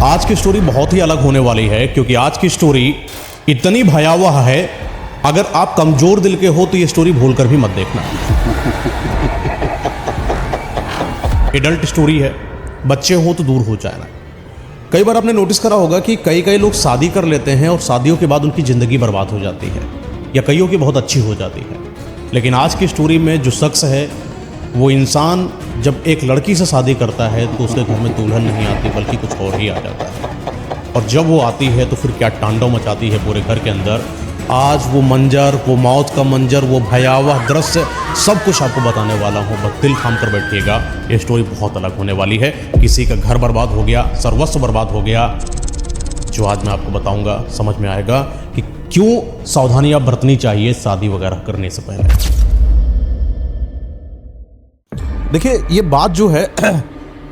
आज की स्टोरी बहुत ही अलग होने वाली है, क्योंकि आज की स्टोरी इतनी भयावह है, अगर आप कमजोर दिल के हो तो ये स्टोरी भूलकर भी मत देखना। एडल्ट स्टोरी है, बच्चे हो तो दूर हो जाना। कई बार आपने नोटिस करा होगा कि कई लोग शादी कर लेते हैं और शादियों के बाद उनकी ज़िंदगी बर्बाद हो जाती है, या कईयों की बहुत अच्छी हो जाती है। लेकिन आज की स्टोरी में जो शख्स है, वो इंसान जब एक लड़की से शादी करता है तो उसके घर में दुल्हन नहीं आती बल्कि कुछ और ही आ जाता है। और जब वो आती है तो फिर क्या तांडव मचाती है पूरे घर के अंदर। आज वो मंजर, वो मौत का मंजर, वो भयावह दृश्य, सब कुछ आपको बताने वाला हूँ। बस दिल थाम कर बैठिएगा, ये स्टोरी बहुत अलग होने वाली है। किसी का घर बर्बाद हो गया, सर्वस्व बर्बाद हो गया, जो आज मैं आपको बताऊँगा समझ में आएगा कि क्यों सावधानियाँ बरतनी चाहिए शादी वगैरह करने से पहले। देखिए, ये बात जो है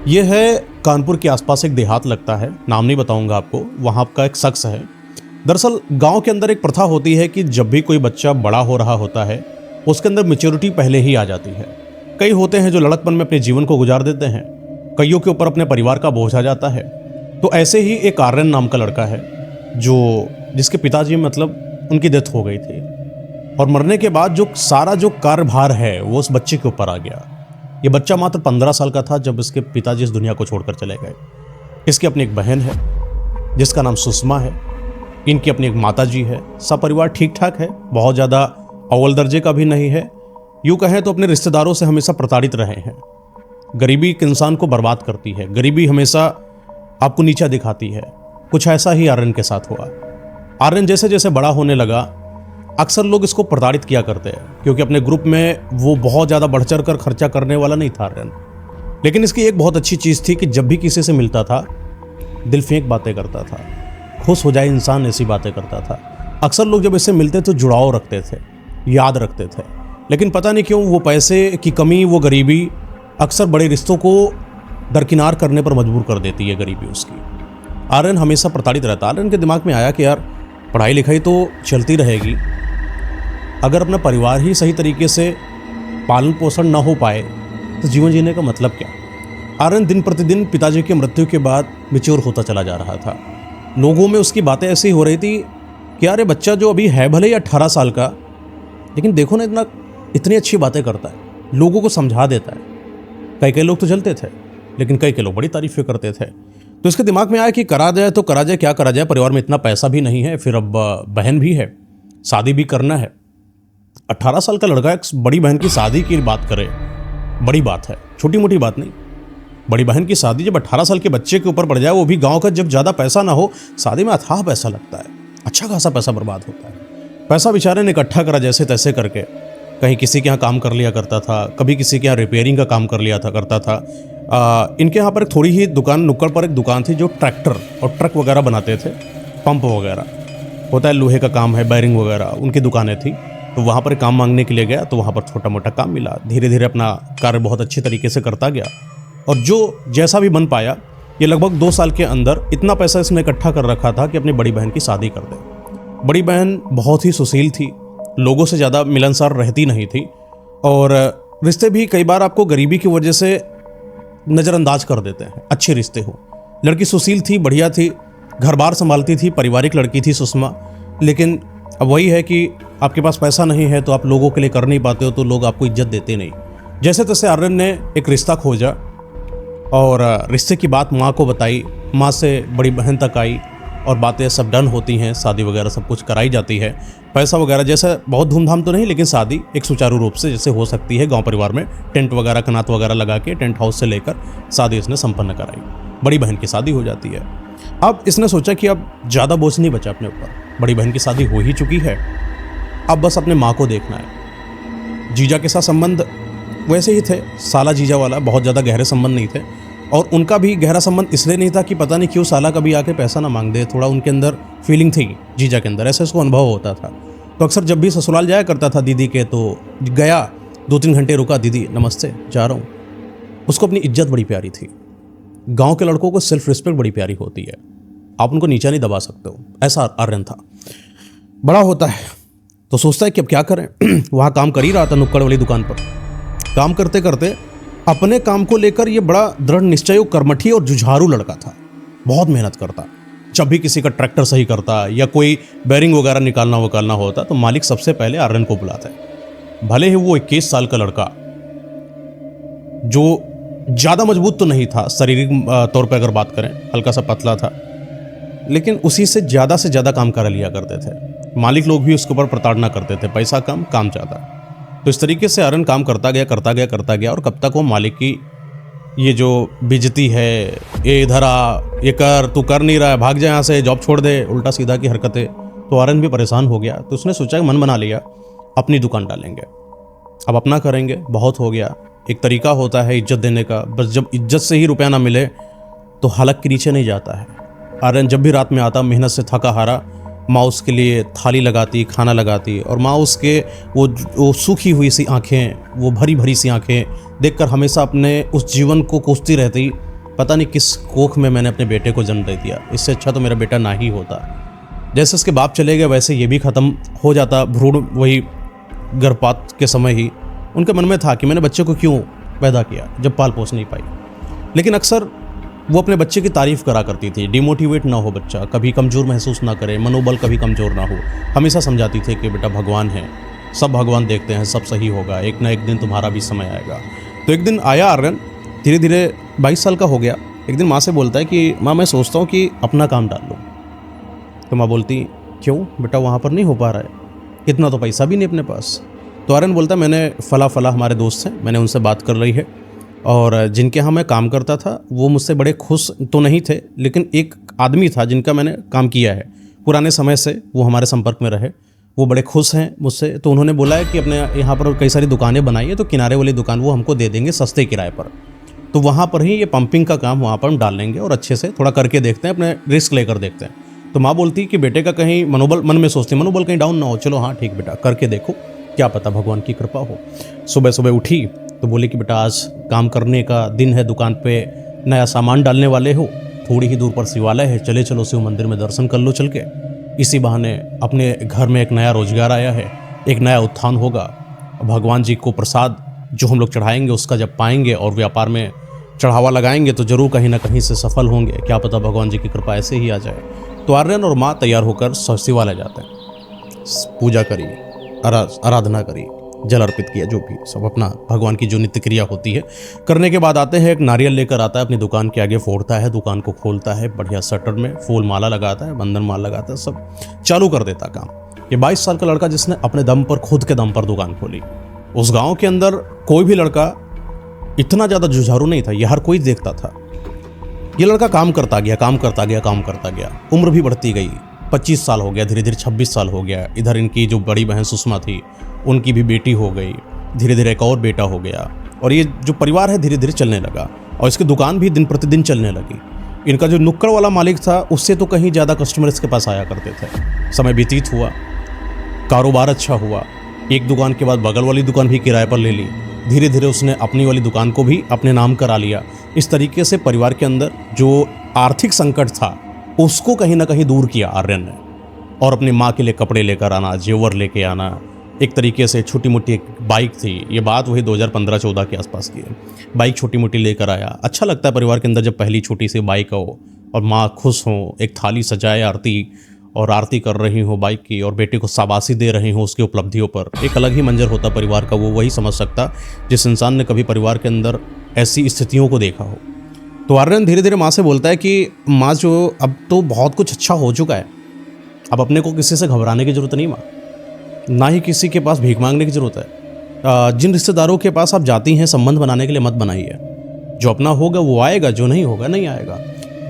ये है कानपुर के आसपास एक देहात लगता है, नाम नहीं बताऊंगा आपको। वहाँ का एक शख्स है। दरअसल गांव के अंदर एक प्रथा होती है कि जब भी कोई बच्चा बड़ा हो रहा होता है, उसके अंदर मैच्योरिटी पहले ही आ जाती है। कई होते हैं जो लड़कपन में अपने जीवन को गुजार देते हैं, कईयों के ऊपर अपने परिवार का बोझ आ जाता है। तो ऐसे ही एक आर्यन नाम का लड़का है जिसके पिताजी मतलब उनकी डेथ हो गई थी, और मरने के बाद जो सारा जो कार्यभार है वो उस बच्चे के ऊपर आ गया। ये बच्चा मात्र 15 साल का था जब इसके पिताजी इस दुनिया को छोड़कर चले गए। इसकी अपनी एक बहन है जिसका नाम सुषमा है। इनकी अपनी एक माताजी है। सब परिवार ठीक ठाक है, बहुत ज़्यादा अव्वल दर्जे का भी नहीं है। यूँ कहें तो अपने रिश्तेदारों से हमेशा प्रताड़ित रहे हैं। गरीबी एक इंसान को बर्बाद करती है, गरीबी हमेशा आपको नीचा दिखाती है। कुछ ऐसा ही आर्यन के साथ हुआ। आर्यन जैसे जैसे बड़ा होने लगा, अक्सर लोग इसको प्रताड़ित किया करते हैं, क्योंकि अपने ग्रुप में वो बहुत ज़्यादा बढ़ चढ़ कर खर्चा करने वाला नहीं था आर्यन। लेकिन इसकी एक बहुत अच्छी चीज़ थी कि जब भी किसी से मिलता था, दिल फेंक बातें करता था। खुश हो जाए इंसान ऐसी बातें करता था। अक्सर लोग जब इससे मिलते तो जुड़ाव रखते थे, याद रखते थे। लेकिन पता नहीं क्यों वो पैसे की कमी, वो गरीबी अक्सर बड़े रिश्तों को दरकिनार करने पर मजबूर कर देती है, गरीबी उसकी। आर्यन हमेशा प्रताड़ित रहता। आर्यन के दिमाग में आया कि यार पढ़ाई लिखाई तो चलती रहेगी, अगर अपना परिवार ही सही तरीके से पालन पोषण ना हो पाए तो जीवन जीने का मतलब क्या। आर्यन दिन प्रतिदिन पिताजी की मृत्यु के बाद मैच्योर होता चला जा रहा था। लोगों में उसकी बातें ऐसी हो रही थी कि यार ये बच्चा जो अभी है भले ही 18 साल का, लेकिन देखो ना इतनी अच्छी बातें करता है, लोगों को समझा देता है। कई लोग तो जलते थे, लेकिन कई लोग बड़ी तारीफें करते थे। तो इसके दिमाग में आया कि करा जाए तो करा जाए, क्या करा जाए। परिवार में इतना पैसा भी नहीं है, फिर अब बहन भी है, शादी भी करना है। 18 साल का लड़का एक बड़ी बहन की शादी की बात करे, बड़ी बात है, छोटी मोटी बात नहीं। बड़ी बहन की शादी जब 18 साल के बच्चे के ऊपर पड़ जाए, वो भी गांव का, जब ज़्यादा पैसा ना हो, शादी में अथाह पैसा लगता है, अच्छा खासा पैसा बर्बाद होता है। पैसा बेचारे ने इकट्ठा करा जैसे तैसे करके। कहीं किसी के यहाँ काम कर लिया करता था, कभी किसी के यहाँ रिपेयरिंग का काम कर लिया करता था। इनके यहाँ पर एक थोड़ी ही दुकान, नुक्कड़ पर एक दुकान थी जो ट्रैक्टर और ट्रक वगैरह बनाते थे, पंप वगैरह होता है, लोहे का काम है, बैरिंग वगैरह, उनकी दुकानें थी। तो वहाँ पर काम मांगने के लिए गया, तो वहाँ पर छोटा मोटा काम मिला। धीरे धीरे अपना कार्य बहुत अच्छी तरीके से करता गया, और जो जैसा भी बन पाया, ये लगभग 2 साल के अंदर इतना पैसा इसने इकट्ठा कर रखा था कि अपनी बड़ी बहन की शादी कर दे। बड़ी बहन बहुत ही सुशील थी, लोगों से ज़्यादा मिलनसार रहती नहीं थी, और रिश्ते भी कई बार आपको गरीबी की वजह से नज़रअंदाज कर देते हैं, अच्छे रिश्ते हो। लड़की सुशील थी, बढ़िया थी, घर बार संभालती थी, पारिवारिक लड़की थी सुषमा। लेकिन अब वही है कि आपके पास पैसा नहीं है तो आप लोगों के लिए कर नहीं पाते हो, तो लोग आपको इज्जत देते नहीं। जैसे तैसे आर्यन ने एक रिश्ता खोजा और रिश्ते की बात माँ को बताई। माँ से बड़ी बहन तक आई और बातें सब डन होती हैं, शादी वगैरह सब कुछ कराई जाती है। पैसा वगैरह जैसे बहुत धूमधाम तो नहीं, लेकिन शादी एक सुचारू रूप से जैसे हो सकती है गांव परिवार में, टेंट वगैरह, कनात वगैरह लगा के टेंट हाउस से लेकर शादी इसने संपन्न कराई। बड़ी बहन की शादी हो जाती है। अब इसने सोचा कि अब ज़्यादा बोझ नहीं बचा अपने ऊपर, बड़ी बहन की शादी हो ही चुकी है, अब बस अपने माँ को देखना है। जीजा के साथ संबंध वैसे ही थे, साला जीजा वाला, बहुत ज़्यादा गहरे संबंध नहीं थे। और उनका भी गहरा संबंध इसलिए नहीं था कि पता नहीं क्यों साला कभी आके पैसा ना मांग दे, थोड़ा उनके अंदर फीलिंग थी जीजा के अंदर, ऐसा उसको अनुभव होता था। तो अक्सर जब भी ससुराल जाया करता था दीदी के, तो गया 2-3 घंटे रुका, दीदी नमस्ते, जा रहा हूँ। उसको अपनी इज्जत बड़ी प्यारी थी। गाँव के लड़कों को सेल्फ रिस्पेक्ट बड़ी प्यारी होती है, आप उनको नीचा नहीं दबा सकते हो, ऐसा आर्यन था। बड़ा होता है तो सोचता है कि अब क्या करें। वहाँ काम कर ही रहा था नुक्कड़ वाली दुकान पर। काम करते करते अपने काम को लेकर ये बड़ा दृढ़ निश्चय, कर्मठी और जुझारू लड़का था। बहुत मेहनत करता। जब भी किसी का ट्रैक्टर सही करता या कोई बेरिंग वगैरह निकालना होता तो मालिक सबसे पहले आर्यन को बुलाता है। भले ही वो 21 साल का लड़का, जो ज़्यादा मजबूत तो नहीं था शारीरिक तौर पे अगर बात करें, हल्का सा पतला था, लेकिन उसी से ज़्यादा काम करा लिया करते थे। मालिक लोग भी उसके ऊपर प्रताड़ना करते थे, पैसा कम काम ज़्यादा। तो इस तरीके से आर्यन काम करता गया और कब तक वो मालिक की ये जो बेइज्जती है, ये इधर आ, ये कर, तू कर नहीं रहा है, भाग जाए यहाँ से, जॉब छोड़ दे, उल्टा सीधा की हरकतें, तो आर्यन भी परेशान हो गया। तो उसने सोचा, मन बना लिया अपनी दुकान डालेंगे, अब अपना करेंगे, बहुत हो गया। एक तरीका होता है इज्जत देने का, बस जब इज्जत से ही रुपया ना मिले तो हलक के नीचे नहीं जाता है। आर्यन जब भी रात में आता, मेहनत से थका हारा, माँ उसके लिए थाली लगाती, खाना लगाती, और माँ उसके वो सूखी हुई सी आंखें, वो भरी भरी सी आंखें देखकर हमेशा अपने उस जीवन को कोसती रहती, पता नहीं किस कोख में मैंने अपने बेटे को जन्म दे दिया, इससे अच्छा तो मेरा बेटा ना ही होता। जैसे उसके बाप चले गए वैसे ये भी ख़त्म हो जाता भ्रूण, वही गर्भपात के समय ही उनके मन में था कि मैंने बच्चे को क्यों पैदा किया जब पाल पोस नहीं पाई। लेकिन अक्सर वो अपने बच्चे की तारीफ़ करा करती थी, डिमोटिवेट ना हो बच्चा, कभी कमज़ोर महसूस ना करे, मनोबल कभी कमज़ोर ना हो। हमेशा समझाती थी कि बेटा भगवान है, सब भगवान देखते हैं, सब सही होगा, एक ना एक दिन तुम्हारा भी समय आएगा। तो एक दिन आया आर्यन, धीरे धीरे 22 साल का हो गया। एक दिन माँ से बोलता है कि माँ मैं सोचता हूँ कि अपना काम डाल लूँ। तो माँ बोलती क्यों बेटा, वहाँ पर नहीं हो पा रहा है, इतना तो पैसा भी नहीं अपने पास। तो आर्यन बोलता मैंने फला हमारे दोस्त हैं, मैंने उनसे बात कर रही है, और जिनके यहाँ मैं काम करता था वो मुझसे बड़े खुश तो नहीं थे, लेकिन एक आदमी था जिनका मैंने काम किया है पुराने समय से, वो हमारे संपर्क में रहे, वो बड़े खुश हैं मुझसे। तो उन्होंने बोला है कि अपने यहाँ पर कई सारी दुकानें बनाई है, तो किनारे वाली दुकान वो हमको दे देंगे सस्ते किराए पर, तो वहाँ पर ही ये पंपिंग का काम वहाँ पर हम डाल लेंगे और अच्छे से थोड़ा करके देखते हैं, अपने रिस्क लेकर देखते हैं। तो माँ बोलती कि बेटे का कहीं मनोबल, मन में सोचती मनोबल कहीं डाउन ना हो, चलो हाँ ठीक बेटा करके देखो, क्या पता भगवान की कृपा हो। सुबह सुबह उठी तो बोले कि बेटा आज काम करने का दिन है, दुकान पे नया सामान डालने वाले हो, थोड़ी ही दूर पर शिवालय है, चले चलो शिव मंदिर में दर्शन कर लो चल के, इसी बहाने अपने घर में एक नया रोजगार आया है, एक नया उत्थान होगा, भगवान जी को प्रसाद जो हम लोग चढ़ाएंगे उसका जब पाएंगे और व्यापार में चढ़ावा लगाएंगे तो जरूर कहीं ना कहीं से सफल होंगे, क्या पता भगवान जी की कृपा ऐसे ही आ जाए। तो आर्यन और माँ तैयार होकर शिवालय जाते हैं, पूजा करी, आराधना करी, जल अर्पित किया, जो भी सब अपना भगवान की जो नित्य क्रिया होती है करने के बाद आते हैं। एक नारियल लेकर आता है, अपनी दुकान के आगे फोड़ता है, दुकान को खोलता है, बढ़िया शटर में फूल माला लगाता है, बंधन माला लगाता है, सब चालू कर देता काम। ये 22 साल का लड़का जिसने अपने दम पर, खुद के दम पर दुकान खोली। उस गाँव के अंदर कोई भी लड़का इतना ज़्यादा जुझारू नहीं था, यह हर कोई देखता था। ये लड़का काम करता गया, उम्र भी बढ़ती गई, 25 साल हो गया, धीरे धीरे 26 साल हो गया। इधर इनकी जो बड़ी बहन सुषमा थी उनकी भी बेटी हो गई, धीरे धीरे एक और बेटा हो गया, और ये जो परिवार है धीरे धीरे चलने लगा, और इसकी दुकान भी दिन प्रतिदिन चलने लगी। इनका जो नुक्कड़ वाला मालिक था उससे तो कहीं ज़्यादा कस्टमर इसके पास आया करते थे। समय व्यतीत हुआ, कारोबार अच्छा हुआ, एक दुकान के बाद बगल वाली दुकान भी किराए पर ले ली, धीरे धीरे उसने अपनी वाली दुकान को भी अपने नाम करा लिया। इस तरीके से परिवार के अंदर जो आर्थिक संकट था उसको कहीं ना कहीं दूर किया आर्यन ने, और अपनी माँ के लिए कपड़े लेकर आना, जेवर लेके आना, एक तरीके से छोटी मोटी एक बाइक थी, ये बात वही 2015-14 के आसपास की है, बाइक छोटी मोटी लेकर आया। अच्छा लगता है परिवार के अंदर जब पहली छोटी सी बाइक हो और माँ खुश हो, एक थाली सजाए आरती, और आरती कर रही हो बाइक की, और बेटे को शाबाशी दे रही हो उसकी उपलब्धियों पर, एक अलग ही मंजर होता परिवार का। वो वही समझ सकता जिस इंसान ने कभी परिवार के अंदर ऐसी स्थितियों को देखा हो। तो आर्यन धीरे धीरे माँ से बोलता है कि माँ जो अब तो बहुत कुछ अच्छा हो चुका है, अब अपने को किसी से घबराने की ज़रूरत नहीं माँ, ना ही किसी के पास भीख मांगने की ज़रूरत है। जिन रिश्तेदारों के पास आप जाती हैं संबंध बनाने के लिए मत बनाइए, जो अपना होगा वो आएगा, जो नहीं होगा नहीं आएगा।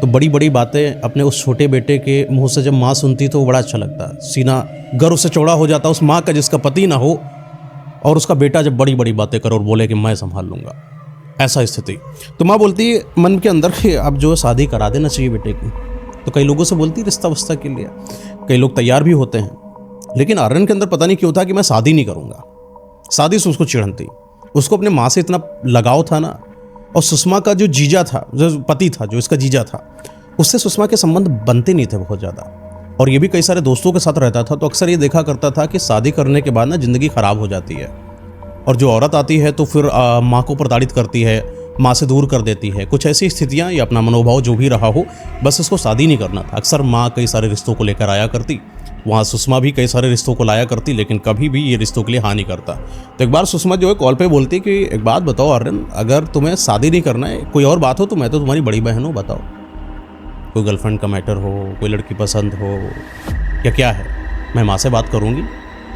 तो बड़ी बड़ी बातें अपने उस छोटे बेटे के मुंह से जब माँ सुनती तो बड़ा अच्छा लगता, सीना गर्व से चौड़ा हो जाता उस माँ का जिसका पति ना हो, और उसका बेटा जब बड़ी बड़ी बातें करे और बोले कि मैं संभाल लूँगा, ऐसा स्थिति। तो माँ बोलती मन के अंदर कि अब जो शादी करा देना चाहिए बेटे की। तो कई लोगों से बोलती रिश्ता वस्ता के लिए, कई लोग तैयार भी होते हैं, लेकिन आर्यन के अंदर पता नहीं क्यों था कि मैं शादी नहीं करूँगा। शादी से उसको चिढ़न थी, उसको अपने माँ से इतना लगाव था ना, और सुषमा का जो जीजा था, जो पति था, जो इसका जीजा था, उससे सुषमा के संबंध बनते नहीं थे बहुत ज़्यादा। और ये भी कई सारे दोस्तों के साथ रहता था, तो अक्सर ये देखा करता था कि शादी करने के बाद ना ज़िंदगी ख़राब हो जाती है, और जो औरत आती है तो फिर माँ को प्रताड़ित करती है, माँ से दूर कर देती है। कुछ ऐसी स्थितियाँ या अपना मनोभाव जो भी रहा हो, बस इसको शादी नहीं करना था। अक्सर माँ कई सारे रिश्तों को लेकर आया करती, वहाँ सुषमा भी कई सारे रिश्तों को लाया करती, लेकिन कभी भी ये रिश्तों के लिए हाँ नहीं करता। तो एक बार सुषमा जो है कॉल पे बोलती कि एक बात बताओ आर्यन, अगर तुम्हें शादी नहीं करना है, कोई और बात हो तो मैं तो तुम्हारी बड़ी बहन हूँ, बताओ कोई गर्लफ्रेंड का मैटर हो, कोई लड़की पसंद हो या क्या है, मैं माँ से बात करूँगी,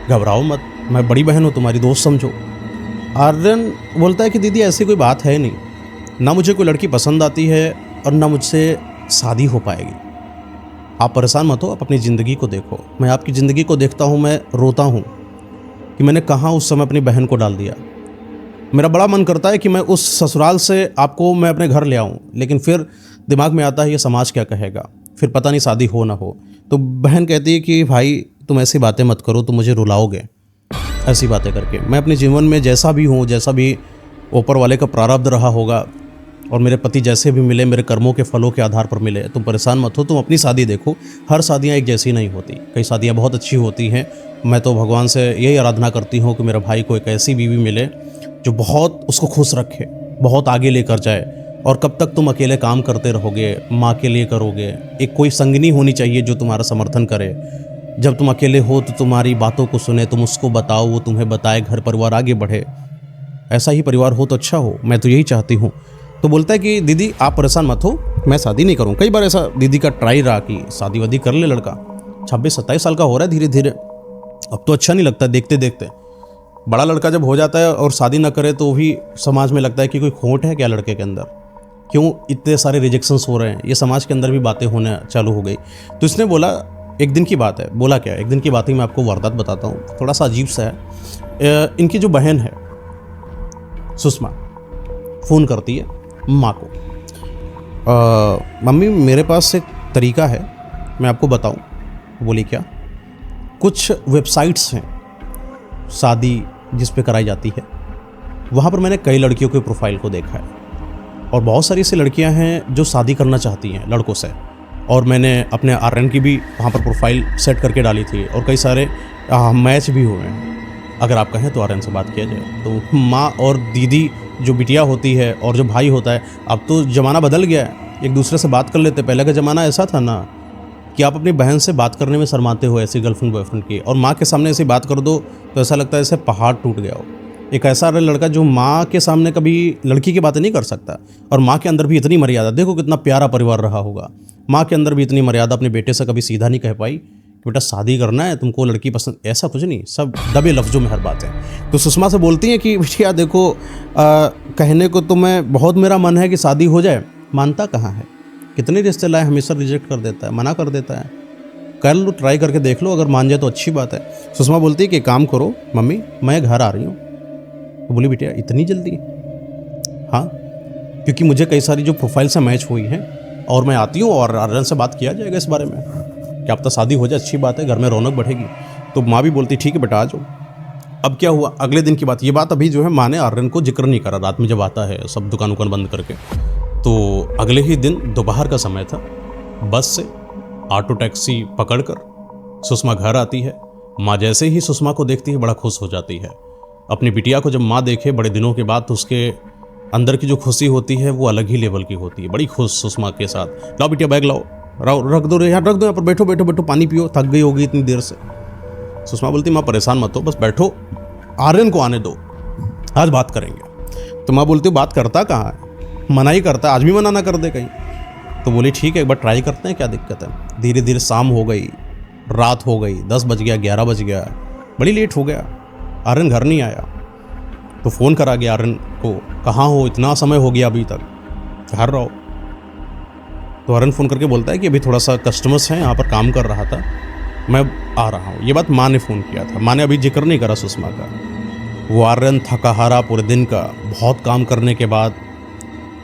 घबराओ मत, मैं बड़ी बहन हूँ तुम्हारी, दोस्त समझो। आर्यन बोलता है कि दीदी ऐसी कोई बात है नहीं, ना मुझे कोई लड़की पसंद आती है और ना मुझसे शादी हो पाएगी। आप परेशान मत हो, आप अपनी ज़िंदगी को देखो। मैं आपकी ज़िंदगी को देखता हूँ, मैं रोता हूँ कि मैंने कहाँ उस समय अपनी बहन को डाल दिया। मेरा बड़ा मन करता है कि मैं उस ससुराल से आपको मैं अपने घर ले आऊँ, लेकिन फिर दिमाग में आता है ये समाज क्या कहेगा, फिर पता नहीं शादी हो ना हो। तो बहन कहती है कि भाई तुम ऐसी बातें मत करो, तुम मुझे रुलाओगे ऐसी बातें करके। मैं अपने जीवन में जैसा भी हूँ, जैसा भी ऊपर वाले का प्रारब्ध रहा होगा और मेरे पति जैसे भी मिले, मेरे कर्मों के फलों के आधार पर मिले, तुम परेशान मत हो, तुम अपनी शादी देखो। हर शादियाँ एक जैसी नहीं होती, कई शादियाँ बहुत अच्छी होती हैं। मैं तो भगवान से यही आराधना करती हूँ कि मेरा भाई को एक ऐसी बीवी मिले जो बहुत उसको खुश रखे, बहुत आगे लेकर जाए। और कब तक तुम अकेले काम करते रहोगे, माँ के लिए करोगे? एक कोई संगिनी होनी चाहिए जो तुम्हारा समर्थन करे। जब तुम अकेले हो तो तुम्हारी बातों को सुने, तुम उसको बताओ, वो तुम्हें बताए, घर परिवार आगे बढ़े। ऐसा ही परिवार हो तो अच्छा हो, मैं तो यही चाहती हूँ। तो बोलता है कि दीदी आप परेशान मत हो, मैं शादी नहीं करूँ। कई बार ऐसा दीदी का ट्राई रहा कि शादी वादी कर ले लड़का, 26-27 साल का हो रहा है धीरे धीरे, अब तो अच्छा नहीं लगता देखते देखते। बड़ा लड़का जब हो जाता है और शादी ना करे तो भी समाज में लगता है कि कोई खोट है क्या लड़के के अंदर, क्यों इतने सारे रिजेक्शंस हो रहे हैं, ये समाज के अंदर भी बातें होने चालू हो गई। तो इसने बोला, एक दिन की बात है, बोला क्या, एक दिन की बात ही मैं आपको वारदात बताता हूँ, थोड़ा सा अजीब सा है। इनकी जो बहन है सुषमा, फ़ोन करती है माँ को, मम्मी मेरे पास एक तरीका है, मैं आपको बताऊँ। बोली क्या? कुछ वेबसाइट्स हैं शादी जिस पे कराई जाती है, वहाँ पर मैंने कई लड़कियों के प्रोफाइल को देखा है और बहुत सारी ऐसी लड़कियाँ हैं जो शादी करना चाहती हैं लड़कों से, और मैंने अपने आर्यन की भी वहाँ पर प्रोफाइल सेट करके डाली थी और कई सारे मैच भी हुए हैं। अगर आप कहें तो आर्यन से बात किया जाए। तो माँ और दीदी जो बिटिया होती है और जो भाई होता है, अब तो ज़माना बदल गया है, एक दूसरे से बात कर लेते। पहले का ज़माना ऐसा था ना कि आप अपनी बहन से बात करने में शर्माते हो, ऐसी गर्लफ्रेंड बॉयफ्रेंड की, और माँ के सामने ऐसी बात कर दो तो ऐसा लगता है जैसे पहाड़ टूट गया हो। एक ऐसा लड़का जो माँ के सामने कभी लड़की की बातें नहीं कर सकता, और माँ के अंदर भी इतनी मर्यादा, देखो कितना प्यारा परिवार रहा होगा, माँ के अंदर भी इतनी मर्यादा, अपने बेटे से कभी सीधा नहीं कह पाई कि बेटा शादी करना है, तुमको लड़की पसंद, ऐसा कुछ नहीं, सब दबे लफ्ज़ों में हर बात है। तो सुषमा से बोलती हैं कि भैया देखो, कहने को तो मैं बहुत, मेरा मन है कि शादी हो जाए, मानता कहाँ है, कितने रिश्ते लाए, हमेशा रिजेक्ट कर देता है, मना कर देता है। कर लो, ट्राई करके देख लो, अगर मान जाए तो अच्छी बात है। सुषमा बोलती है कि काम करो मम्मी, मैं घर आ रही हूँ। तो बोली बेटिया इतनी जल्दी? हाँ, क्योंकि मुझे कई सारी जो प्रोफाइल से मैच हुई हैं और मैं आती हूँ और आर्यन से बात किया जाएगा इस बारे में कि अब तक शादी हो जाए, अच्छी बात है, घर में रौनक बढ़ेगी। तो माँ भी बोलती ठीक है बेटा आ जाओ। अब क्या हुआ, अगले दिन की बात, ये बात अभी जो है माँ ने आर्यन को जिक्र नहीं करा, रात में जब आता है सब दुकान उकान बंद करके। तो अगले ही दिन दोपहर का समय था, बस से ऑटो टैक्सी पकड़कर सुषमा घर आती है। माँ जैसे ही सुषमा को देखती है बड़ा खुश हो जाती है। अपनी बिटिया को जब माँ देखे बड़े दिनों के बाद, तो उसके अंदर की जो खुशी होती है वो अलग ही लेवल की होती है। बड़ी खुश सुषमा के साथ, लाओ बिटिया बैग लाओ, रख दो, यहाँ रख दो, यहाँ पर बैठो बैठो बैठो, पानी पियो, थक गई होगी इतनी देर से। सुषमा बोलती माँ परेशान मत हो, बस बैठो, आर्यन को आने दो, आज बात करेंगे। तो माँ बोलती बात करता कहाँ है, मना ही करता है, आज भी मना ना कर दे कहीं। तो बोली ठीक है एक बार ट्राई करते हैं, क्या दिक्कत है। धीरे धीरे शाम हो गई, रात हो गई, 10 बज गया, 11 बज गया, बड़ी लेट हो गया, आर्यन घर नहीं आया। तो फ़ोन करा गया आर्यन को, कहाँ हो, इतना समय हो गया अभी तक, घर रहो। तो आर्यन फ़ोन करके बोलता है कि अभी थोड़ा सा कस्टमर्स हैं, यहाँ पर काम कर रहा था, मैं आ रहा हूँ। ये बात माँ ने फ़ोन किया था, माँ ने अभी जिक्र नहीं करा सुषमा का। वो आर्यन थका हारा पूरे दिन का, बहुत काम करने के बाद,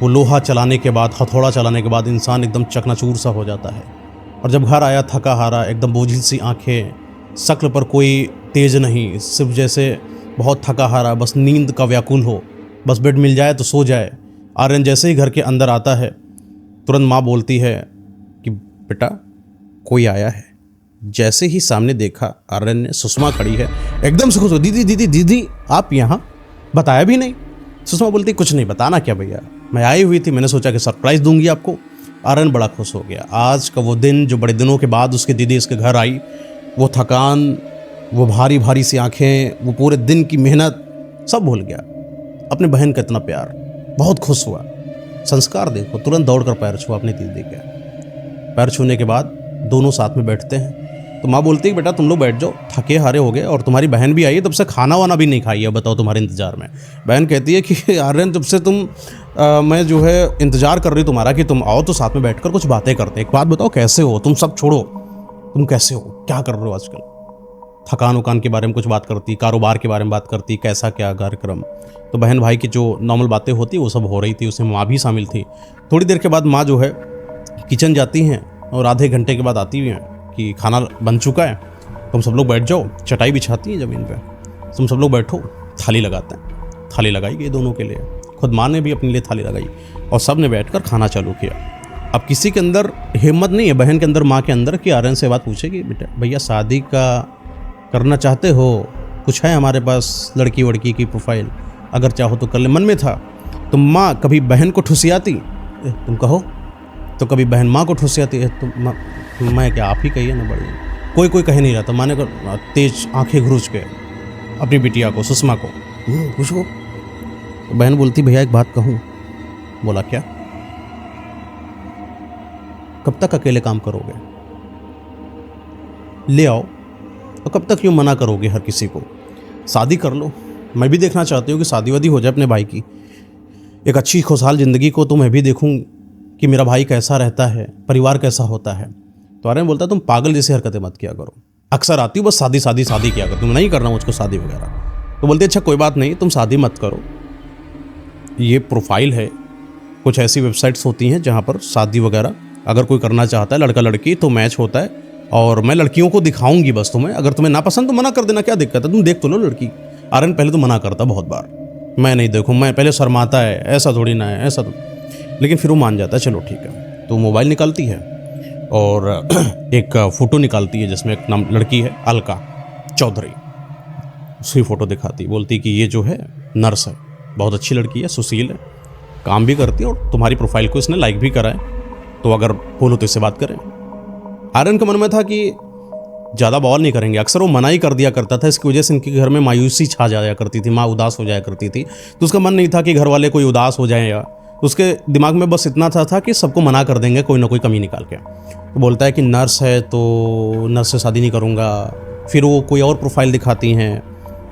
वो लोहा चलाने के बाद, हथौड़ा चलाने के बाद इंसान एकदम चकनाचूर सा हो जाता है। और जब घर आया थका हारा, एकदम बोझिल सी आँखें, शक्ल पर कोई तेज नहीं, सिर्फ जैसे बहुत थका हारा, बस नींद का व्याकुल हो, बस बेड मिल जाए तो सो जाए। आर्यन जैसे ही घर के अंदर आता है, तुरंत माँ बोलती है कि बेटा कोई आया है। जैसे ही सामने देखा आर्यन ने, सुषमा खड़ी है, एकदम से खुश हो, दीदी दीदी दीदी आप यहाँ, बताया भी नहीं। सुषमा बोलती कुछ नहीं, बताना क्या भैया, मैं आई हुई थी, मैंने सोचा कि सरप्राइज़ दूंगी आपको। आर्यन बड़ा खुश हो गया। आज का वो दिन जो बड़े दिनों के बाद उसकी दीदी इसके घर आई, वो थकान, वो भारी भारी सी आंखें, वो पूरे दिन की मेहनत सब भूल गया। अपने बहन का इतना प्यार, बहुत खुश हुआ। संस्कार देखो, तुरंत दौड़कर पैर छुआ अपनी दीदी के। पैर छूने के बाद दोनों साथ में बैठते हैं। तो माँ बोलती है बेटा तुम लोग बैठ जाओ, थके हारे हो गए, और तुम्हारी बहन भी आई है, तब से खाना वाना भी नहीं खाई है, बताओ तुम्हारे इंतजार में। बहन कहती है कि आर्यन जब से मैं जो है इंतजार कर रही हूँ तुम्हारा कि तुम आओ तो साथ में बैठकर कुछ बातें करते हैं। एक बात बताओ, कैसे हो तुम, सब छोड़ो, तुम कैसे हो, क्या कर रहे हो आजकल। थकान उकान के बारे में कुछ बात करती, कारोबार के बारे में बात करती, कैसा क्या कार्यक्रम। तो बहन भाई की जो नॉर्मल बातें होती वो सब हो रही थी, उसमें माँ भी शामिल थी। थोड़ी देर के बाद माँ जो है किचन जाती हैं और आधे घंटे के बाद आती हुई हैं कि खाना बन चुका है, तुम सब लोग बैठ जाओ। चटाई बिछाती हैं ज़मीन पे, तुम सब लोग बैठो, थाली लगाते हैं। थाली लगाई गई दोनों के लिए, खुद माँ ने भी अपने लिए थाली लगाई और सब ने बैठकर खाना चालू किया। अब किसी के अंदर हिम्मत नहीं है, बहन के अंदर, माँ के अंदर, कि आर्यन से बात पूछे कि बेटा भैया शादी का करना चाहते हो, कुछ है हमारे पास लड़की वड़की की प्रोफाइल, अगर चाहो तो कर ले। मन में था। तो माँ कभी बहन को ठुसियाती, तुम कहो, तो कभी बहन माँ को ठुसियाती है, तुम मैं क्या, आप ही कहिए ना। बड़ी कोई कह नहीं रहा था। माँ ने तेज आंखें घुरूज के अपनी बिटिया को, सुषमा को, पूछो। तो बहन बोलती भैया एक बात कहूँ। बोला क्या। कब तक अकेले काम करोगे, ले आओ, और कब तक यूँ मना करोगे हर किसी को। शादी कर लो, मैं भी देखना चाहती हूँ कि शादी वादी हो जाए अपने भाई की, एक अच्छी खुशहाल ज़िंदगी को तो मैं भी देखूँ कि मेरा भाई कैसा रहता है, परिवार कैसा होता है। तो आर्यन बोलता तुम पागल जैसी हरकतें मत किया करो, अक्सर आती हो बस शादी शादी शादी किया करो, तुम नहीं करना मुझको शादी वगैरह। तो बोलते अच्छा कोई बात नहीं, तुम शादी मत करो, ये प्रोफाइल है, कुछ ऐसी वेबसाइट्स होती हैं जहाँ पर शादी वगैरह अगर कोई करना चाहता है लड़का लड़की तो मैच होता है, और मैं लड़कियों को दिखाऊंगी बस तुम्हें, अगर तुम्हें ना पसंद तो मना कर देना, क्या दिक्कत है, तुम देख तो लो लड़की। आर्यन पहले तो मना करता बहुत बार, मैं नहीं देखूँ, मैं पहले शर्माता है, ऐसा थोड़ी ना है, ऐसा तो, लेकिन फिर वो मान जाता है, चलो ठीक है। तो मोबाइल निकालती है और एक फ़ोटो निकालती है जिसमें एक नाम लड़की है, अलका चौधरी, उसकी फ़ोटो दिखाती, बोलती कि ये जो है नर्स है, बहुत अच्छी लड़की है, सुशील है, काम भी करती है, और तुम्हारी प्रोफाइल को इसने लाइक भी करा है, तो अगर बोलो तो इससे बात करें। आर्यन के मन में था कि ज़्यादा बवाल नहीं करेंगे, अक्सर वो मना ही कर दिया करता था, इसकी वजह से इनके घर में मायूसी छा जाया करती थी, माँ उदास हो जाया करती थी। तो उसका मन नहीं था कि घर वाले कोई उदास हो जाए, या उसके दिमाग में बस इतना था कि सबको मना कर देंगे कोई ना कोई कमी निकाल के। तो बोलता है कि नर्स है तो नर्स से शादी नहीं करूँगा। फिर वो कोई और प्रोफाइल दिखाती हैं,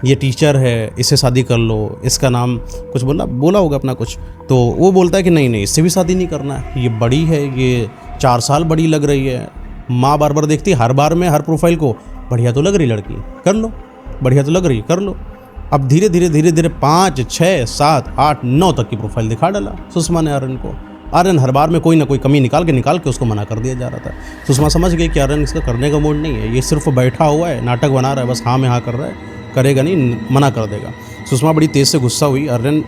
ये टीचर है, इससे शादी कर लो, इसका नाम कुछ बोला होगा अपना कुछ, तो वो बोलता है कि नहीं इससे भी शादी नहीं करना है, ये बड़ी है, ये 4 साल बड़ी लग रही है। माँ बार बार देखती हर बार में हर प्रोफाइल को, बढ़िया तो लग रही लड़की, कर लो, बढ़िया तो लग रही, कर लो। अब धीरे धीरे 5, 6, 7, 8, 9 तक की प्रोफाइल दिखा डाला सुषमा ने आर्यन को। आर्यन हर बार में कोई ना कोई कमी निकाल के उसको मना कर दिया जा रहा था। सुषमा समझ गई कि आर्यन इसका करने का मूड नहीं है, ये सिर्फ बैठा हुआ है, नाटक बना रहा है, बस हाँ में हाँ कर रहा है, करेगा नहीं, मना कर देगा। सुषमा बड़ी तेज़ से गुस्सा हुई। आर्यन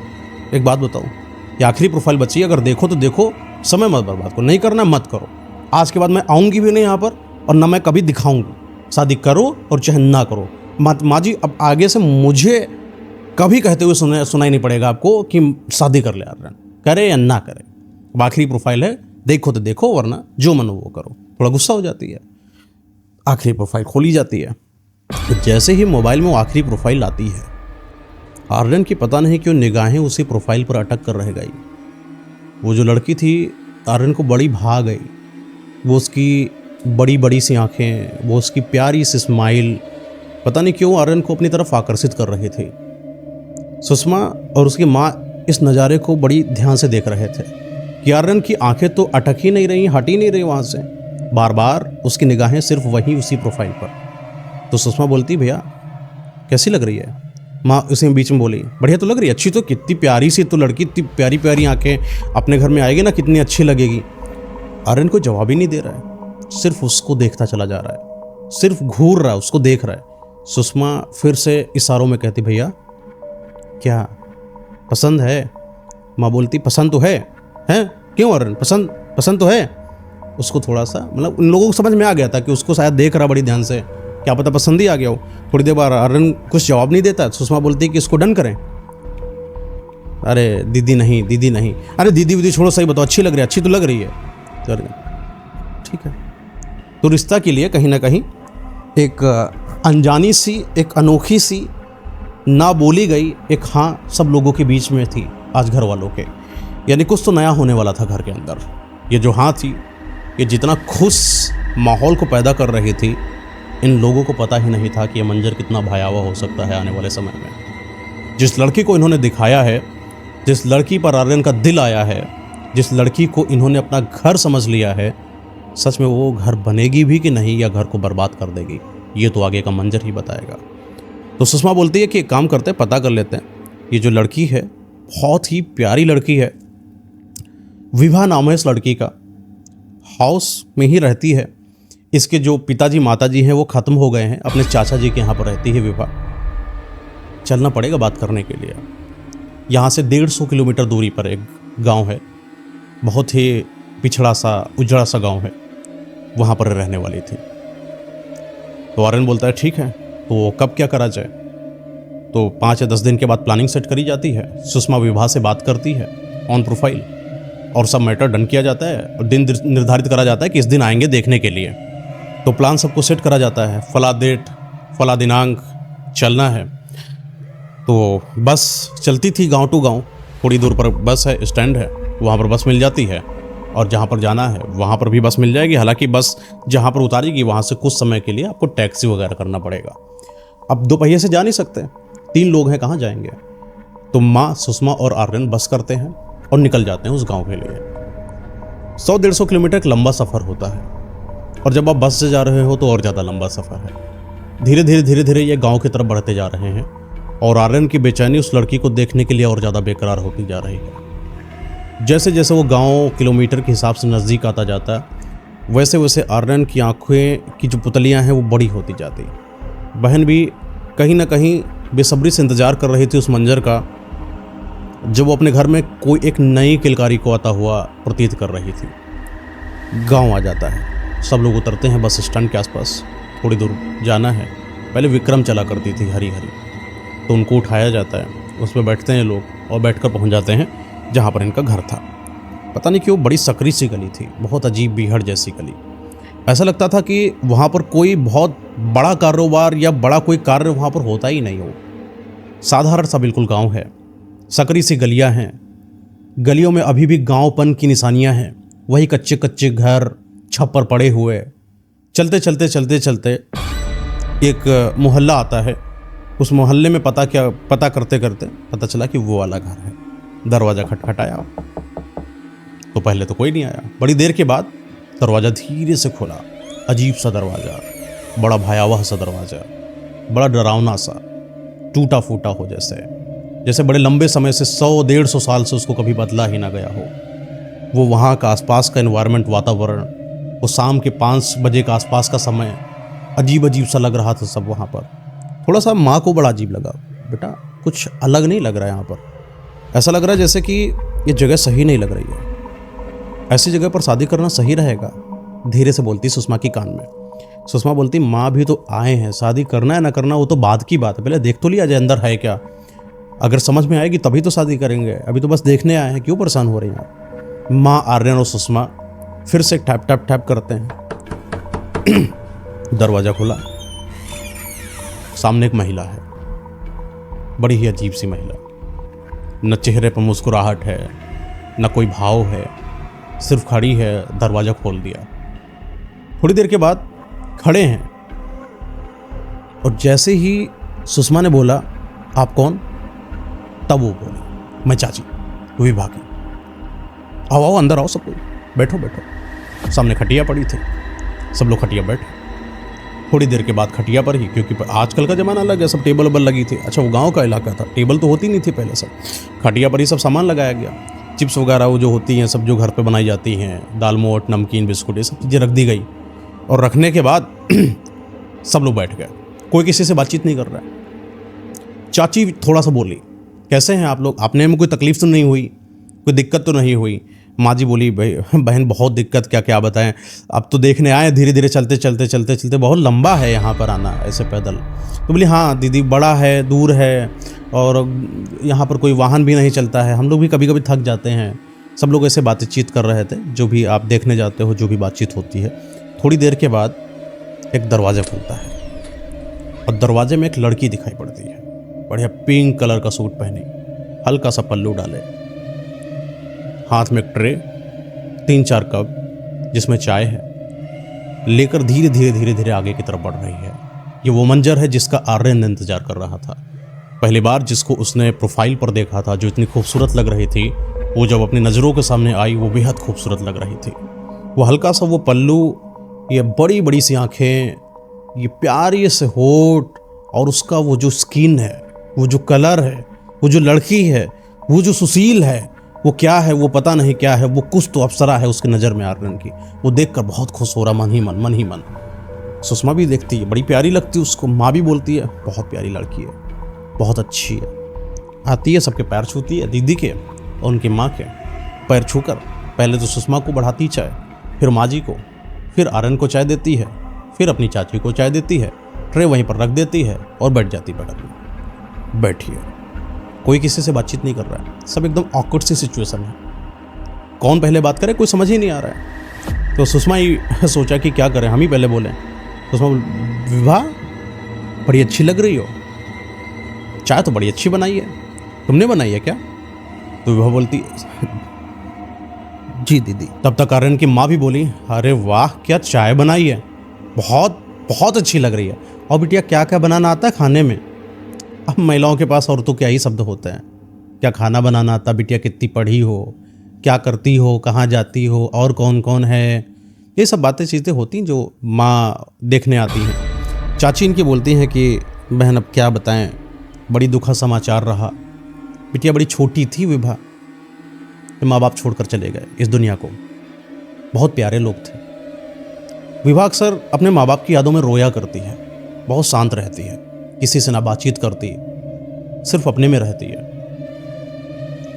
एक बात बताओ, ये आखिरी प्रोफाइल बची है, अगर देखो तो देखो, समय मत बर्बाद करो, नहीं करना मत करो, आज के बाद मैं आऊँगी भी नहीं यहाँ पर, और ना मैं कभी दिखाऊँगी। शादी करो और चाहे ना करो। माँ जी अब आगे से मुझे कभी कहते हुए सुनाई नहीं पड़ेगा आपको कि शादी कर ले आर्यन, करे या ना करे, अब आखिरी प्रोफाइल है, देखो तो देखो, वरना जो मन हो वो करो। थोड़ा गुस्सा हो जाती है, आखिरी प्रोफाइल खोली जाती है। तो जैसे ही मोबाइल में वो आखिरी प्रोफाइल आती है, आर्यन की पता नहीं क्यों निगाहें उसी प्रोफाइल पर अटक कर रह गई। वो जो लड़की थी आर्यन को बड़ी भा गई, वो उसकी बड़ी बड़ी सी आँखें, वो उसकी प्यारी सी स्माइल, पता नहीं क्यों आर्यन को अपनी तरफ आकर्षित कर रही थी। सुषमा और उसकी माँ इस नज़ारे को बड़ी ध्यान से देख रहे थे कि आर्यन की आंखें तो अटक ही नहीं रही, हट ही नहीं रही वहाँ से, बार बार उसकी निगाहें सिर्फ वही उसी प्रोफाइल पर। तो सुषमा बोलती भैया कैसी लग रही है। माँ उसी बीच में बोली बढ़िया तो लग रही है, अच्छी तो, कितनी प्यारी सी तो लड़की, इतनी प्यारी प्यारी आंखें, अपने घर में आएगी ना कितनी अच्छी लगेगी। आर्यन को जवाब ही नहीं दे रहा है, सिर्फ उसको देखता चला जा रहा है, सिर्फ घूर रहा है, उसको देख रहा है। सुषमा फिर से इशारों में कहती भैया क्या पसंद है। माँ बोलती पसंद तो है क्यों आर्यन, पसंद तो है। उसको थोड़ा सा मतलब उन लोगों को समझ में आ गया था कि उसको शायद देख रहा बड़ी ध्यान से, क्या पता पसंद ही आ गया हो। थोड़ी देर बाद आर्यन कुछ जवाब नहीं देता, सुषमा बोलती कि इसको डन करें। अरे दीदी नहीं, दीदी नहीं, अरे दीदी दीदी छोड़ो, सही बताओ, अच्छी लग रही है, अच्छी तो लग रही है। ठीक है। तो रिश्ता के लिए कहीं ना कहीं एक अनजानी सी, एक अनोखी सी, ना बोली गई एक हाँ सब लोगों के बीच में थी आज घर वालों के, यानी कुछ तो नया होने वाला था घर के अंदर। ये जो हाँ थी, ये जितना खुश माहौल को पैदा कर रही थी, इन लोगों को पता ही नहीं था कि ये मंजर कितना भयावह हो सकता है आने वाले समय में। जिस लड़की को इन्होंने दिखाया है, जिस लड़की पर आर्यन का दिल आया है, जिस लड़की को इन्होंने अपना घर समझ लिया है, सच में वो घर बनेगी भी कि नहीं, या घर को बर्बाद कर देगी, ये तो आगे का मंजर ही बताएगा। तो सुषमा बोलती है कि एक काम करते हैं, पता कर लेते हैं। ये जो लड़की है बहुत ही प्यारी लड़की है, विभा नाम है इस लड़की का, हाउस में ही रहती है। इसके जो पिताजी माताजी हैं वो ख़त्म हो गए हैं, अपने चाचा जी के यहाँ पर रहती है विभा। चलना पड़ेगा बात करने के लिए। यहाँ से 150 किलोमीटर दूरी पर एक गांव है, बहुत ही पिछड़ा सा उजड़ा सा गांव है, वहाँ पर रहने वाली थी। तो आर्यन बोलता है ठीक है, तो कब क्या करा जाए। तो 5 या 10 दिन के बाद प्लानिंग सेट करी जाती है। सुषमा विभा से बात करती है ऑन प्रोफाइल, और सब मैटर डन किया जाता है और दिन निर्धारित करा जाता है कि इस दिन आएंगे देखने के लिए। तो प्लान सबको सेट करा जाता है, फला डेट फला दिनांक चलना है। तो बस चलती थी गांव टू गांव, थोड़ी दूर पर बस है, स्टैंड है, वहाँ पर बस मिल जाती है, और जहाँ पर जाना है वहाँ पर भी बस मिल जाएगी। हालांकि बस जहाँ पर उतारेगी वहाँ से कुछ समय के लिए आपको टैक्सी वगैरह करना पड़ेगा। अब 2 पहिए से जा नहीं सकते, 3 लोग हैं, कहाँ जाएंगे। तो माँ, सुषमा और आर्यन बस करते हैं और निकल जाते हैं उस गांव के लिए। 100-150 किलोमीटर एक लंबा सफ़र होता है, और जब आप बस से जा रहे हो तो और ज़्यादा लंबा सफ़र है। धीरे धीरे ये गांव की तरफ बढ़ते जा रहे हैं, और आर्यन की बेचैनी उस लड़की को देखने के लिए और ज़्यादा बेकरार होती जा रही है। जैसे जैसे वो गांव किलोमीटर के हिसाब से नज़दीक आता जाता है, वैसे वैसे आर्यन की आँखें की जो पुतलियाँ हैं वो बड़ी होती जाती। बहन भी कहीं ना कहीं बेसब्री से इंतज़ार कर रही थी उस मंजर का, जब वो अपने घर में कोई एक नई किलकारी को आता हुआ प्रतीत कर रही थी। गांव आ जाता है, सब लोग उतरते हैं बस स्टैंड के आसपास, थोड़ी दूर जाना है। पहले विक्रम चला करती थी हरी हरी, तो उनको उठाया जाता है, उस पर बैठते हैं लोग, और बैठकर पहुंच जाते हैं जहां पर इनका घर था। पता नहीं क्यों बड़ी सकरी सी गली थी, बहुत अजीब बीहड़ जैसी गली। ऐसा लगता था कि वहाँ पर कोई बहुत बड़ा कारोबार या बड़ा कोई कार्य वहाँ पर होता ही नहीं हो। साधारण सा बिल्कुल गाँव है, सकरी सी गलियाँ हैं, गलियों में अभी भी गाँवपन की निशानियाँ हैं, वही कच्चे कच्चे घर, छप्पर पड़े हुए। चलते चलते एक मोहल्ला आता है, उस मोहल्ले में पता करते करते पता चला कि वो वाला घर है। दरवाज़ा खटखटाया, तो पहले तो कोई नहीं आया। बड़ी देर के बाद दरवाज़ा धीरे से खुला, अजीब सा दरवाज़ा, बड़ा भयावह सा दरवाज़ा, बड़ा डरावना सा, टूटा फूटा हो, जैसे बड़े लंबे समय से 100-150 साल से उसको कभी बदला ही ना गया हो। वो वहाँ का आसपास का एनवायरनमेंट, वातावरण, वो शाम के 5 बजे का आसपास का समय अजीब अजीब सा लग रहा था सब वहाँ पर। थोड़ा सा माँ को बड़ा अजीब लगा, बेटा कुछ अलग नहीं लग रहा है यहाँ पर, ऐसा लग रहा है जैसे कि ये जगह सही नहीं लग रही है, ऐसी जगह पर शादी करना सही रहेगा। धीरे से बोलती सुषमा की कान में। सुषमा बोलती माँ भी तो आए हैं, शादी करना है ना करना वो तो बाद की बात है, पहले देख तो लिया जाए अंदर है क्या, अगर समझ में आएगी तभी तो शादी करेंगे, अभी तो बस देखने आए हैं, क्यों परेशान हो रही हैं। माँ, आर्यन और सुषमा फिर से टैप टैप टैप करते हैं। दरवाज़ा खुला, सामने एक महिला है, बड़ी ही अजीब सी महिला, न चेहरे पर मुस्कुराहट है, न कोई भाव है, सिर्फ खड़ी है। दरवाज़ा खोल दिया, थोड़ी देर के बाद खड़े हैं, और जैसे ही सुषमा ने बोला आप कौन, तब वो बोली मैं चाची विभा की। आओ आओ अंदर आओ, सब कोई बैठो बैठो। सामने खटिया पड़ी थी, सब लोग खटिया बैठे। थोड़ी देर के बाद खटिया पर ही, क्योंकि आजकल का ज़माना अलग है, सब टेबल वेबल लगी थी। अच्छा, वो गांव का इलाका था, टेबल तो होती नहीं थी पहले, सब खटिया पर ही सब सामान लगाया गया। चिप्स वगैरह वो जो होती हैं सब जो घर पे बनाई जाती हैं, दाल मोट, नमकीन, बिस्कुट, ये सब चीज़ें रख दी गई। और रखने के बाद सब लोग बैठ गए, कोई किसी से बातचीत नहीं कर रहा है। चाची थोड़ा सा बोली कैसे हैं आप लोग, आपने में कोई तकलीफ़ तो नहीं हुई, कोई दिक्कत तो नहीं हुई। माँ जी बोली भाई बहन बहुत दिक्कत, क्या बताएं, अब तो देखने आए, धीरे धीरे चलते बहुत लंबा है यहाँ पर आना ऐसे पैदल। तो बोली हाँ दीदी बड़ा है, दूर है, और यहाँ पर कोई वाहन भी नहीं चलता है, हम लोग भी कभी कभी थक जाते हैं। सब लोग ऐसे बातचीत कर रहे थे, जो भी आप देखने जाते हो, जो भी बातचीत होती है। थोड़ी देर के बाद एक दरवाज़ा खुलता है और दरवाजे में एक लड़की दिखाई पड़ती है, बढ़िया पिंक कलर का सूट पहनी, हल्का सा पल्लू डाले, हाथ में एक ट्रे, 3-4 कप जिसमें चाय है, लेकर धीरे धीरे धीरे धीरे आगे की तरफ बढ़ रही है। ये वो मंजर है जिसका आर्यन इंतजार कर रहा था। पहली बार जिसको उसने प्रोफाइल पर देखा था, जो इतनी खूबसूरत लग रही थी, वो जब अपनी नज़रों के सामने आई वो बेहद खूबसूरत लग रही थी। वो हल्का सा वो पल्लू, ये बड़ी बड़ी सी आँखें, ये प्यारी से होठ, और उसका वो जो स्किन है, वो जो कलर है, वो जो लड़की है, वो जो सुशील है, वो क्या है वो पता नहीं क्या है, वो कुछ तो अप्सरा है उसकी नज़र में आर्यन की। वो देखकर बहुत खुश हो रहा, मन ही मन। सुषमा भी देखती है, बड़ी प्यारी लगती है उसको। माँ भी बोलती है बहुत प्यारी लड़की है, बहुत अच्छी है। आती है, सबके पैर छूती है, दीदी के और उनकी माँ के पैर छूकर पहले तो सुषमा को बढ़ाती चाय, फिर माँ जी को, फिर आर्यन को चाय देती है, फिर अपनी चाची को चाय देती है, ट्रे वहीं पर रख देती है और बैठ जाती बगल में। बैठिए, कोई किसी से बातचीत नहीं कर रहा है, सब एकदम ऑकवर्ड सी सिचुएशन है। कौन पहले बात करे, कोई समझ ही नहीं आ रहा है। तो सुषमा ही सोचा कि क्या करें, हम ही पहले बोलें। सुषमा, विभा बड़ी अच्छी लग रही हो, चाय तो बड़ी अच्छी बनाई है, तुमने बनाई है क्या? तो विभा बोलती जी दीदी। तब तक आर्यन की माँ भी बोली, अरे वाह क्या चाय बनाई है, बहुत बहुत अच्छी लग रही है। और बिटिया क्या क्या बनाना आता है खाने में? अब महिलाओं के पास और तो क्या ही शब्द होते हैं, क्या खाना बनाना आता? बिटिया कितनी पढ़ी हो, क्या करती हो, कहाँ जाती हो, और कौन कौन है, ये सब बातें चीज़ें होती हैं जो माँ देखने आती हैं। चाची इनकी बोलती हैं कि बहन अब क्या बताएं, बड़ी दुखद समाचार रहा। बिटिया बड़ी छोटी थी विभा, माँ बाप छोड़कर चले गए इस दुनिया को, बहुत प्यारे लोग थे। विभा अक्सर अपने माँ बाप की यादों में रोया करती है, बहुत शांत रहती है, किसी से ना बातचीत करती, सिर्फ अपने में रहती है।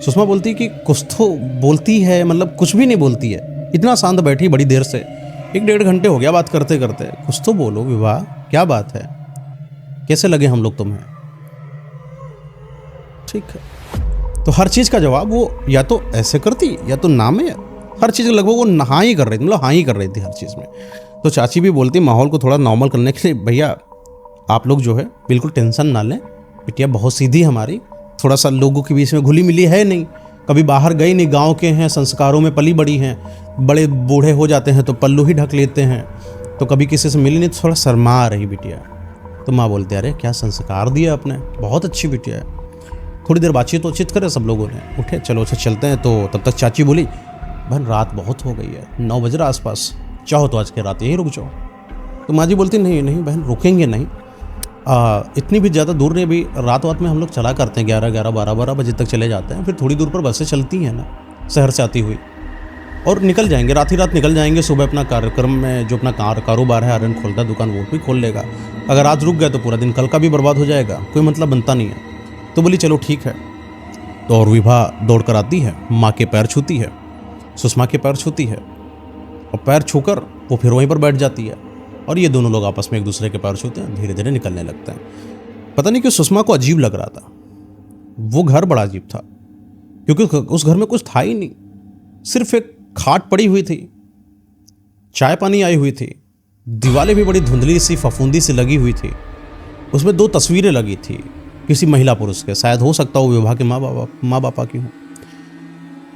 सुषमा बोलती कि कुछ तो बोलती है, मतलब कुछ भी नहीं बोलती है, इतना शांत बैठी बड़ी देर से, 1-1.5 घंटे हो गया बात करते करते। कुछ तो बोलो विभा, क्या बात है, कैसे लगे हम लोग तुम्हें? ठीक है, तो हर चीज़ का जवाब वो या तो ऐसे करती या तो ना में, हर चीज़ लगभग वो हाँ ही कर रही थी, मतलब हाँ ही कर रही थी हर चीज़ में। तो चाची भी बोलती माहौल को थोड़ा नॉर्मल करने के लिए, भैया आप लोग जो है बिल्कुल टेंशन ना लें, बिटिया बहुत सीधी हमारी, थोड़ा सा लोगों के बीच में घुली मिली है नहीं, कभी बाहर गई नहीं, गांव के हैं, संस्कारों में पली बड़ी हैं, बड़े बूढ़े हो जाते हैं तो पल्लू ही ढक लेते हैं, तो कभी किसी से मिली नहीं, तो थोड़ा शर्मा रही बिटिया। तो माँ बोलते अरे क्या संस्कार दिया आपने, बहुत अच्छी बिटिया है। थोड़ी देर बातचीत करे, सब लोगों ने उठे, चलो अच्छा चलते हैं। तो तब तक चाची बोली, बहन रात बहुत हो गई है, 9 बज रहा आसपास, चाहो तो आज के रात यहीं रुक जाओ। तो माँ जी बोलती नहीं बहन रुकेंगे नहीं, इतनी भी ज़्यादा दूर नहीं, अभी रात में हम लोग चला करते हैं, 11, 12 बजे तक चले जाते हैं, फिर थोड़ी दूर पर बसें चलती हैं ना शहर से आती हुई, और निकल जाएंगे, रात ही रात निकल जाएंगे। सुबह अपना कार्यक्रम में जो अपना कारोबार है, आर्यन खोलता है दुकान, वो भी खोल लेगा। अगर आज रुक गए तो पूरा दिन कल का भी बर्बाद हो जाएगा, कोई मतलब बनता नहीं है। तो बोली चलो ठीक है। तो और विभा दौड़ कर आती है, माँ के पैर छूती है, सुषमा के पैर छूती है, और पैर छूकर वो फिर वहीं पर बैठ जाती है, और ये दोनों लोग आपस में एक दूसरे के पैर छूते हैं, धीरे धीरे निकलने लगते हैं। पता नहीं क्यों सुषमा को अजीब लग रहा था, वो घर बड़ा अजीब था, क्योंकि उस घर में कुछ था ही नहीं, सिर्फ एक खाट पड़ी हुई थी, चाय पानी आई हुई थी, दीवारें भी बड़ी धुंधली सी फफूंदी सी लगी हुई थी, उसमें 2 तस्वीरें लगी थी किसी महिला पुरुष के, शायद हो सकता हो विवाह के माँ बापा की हो,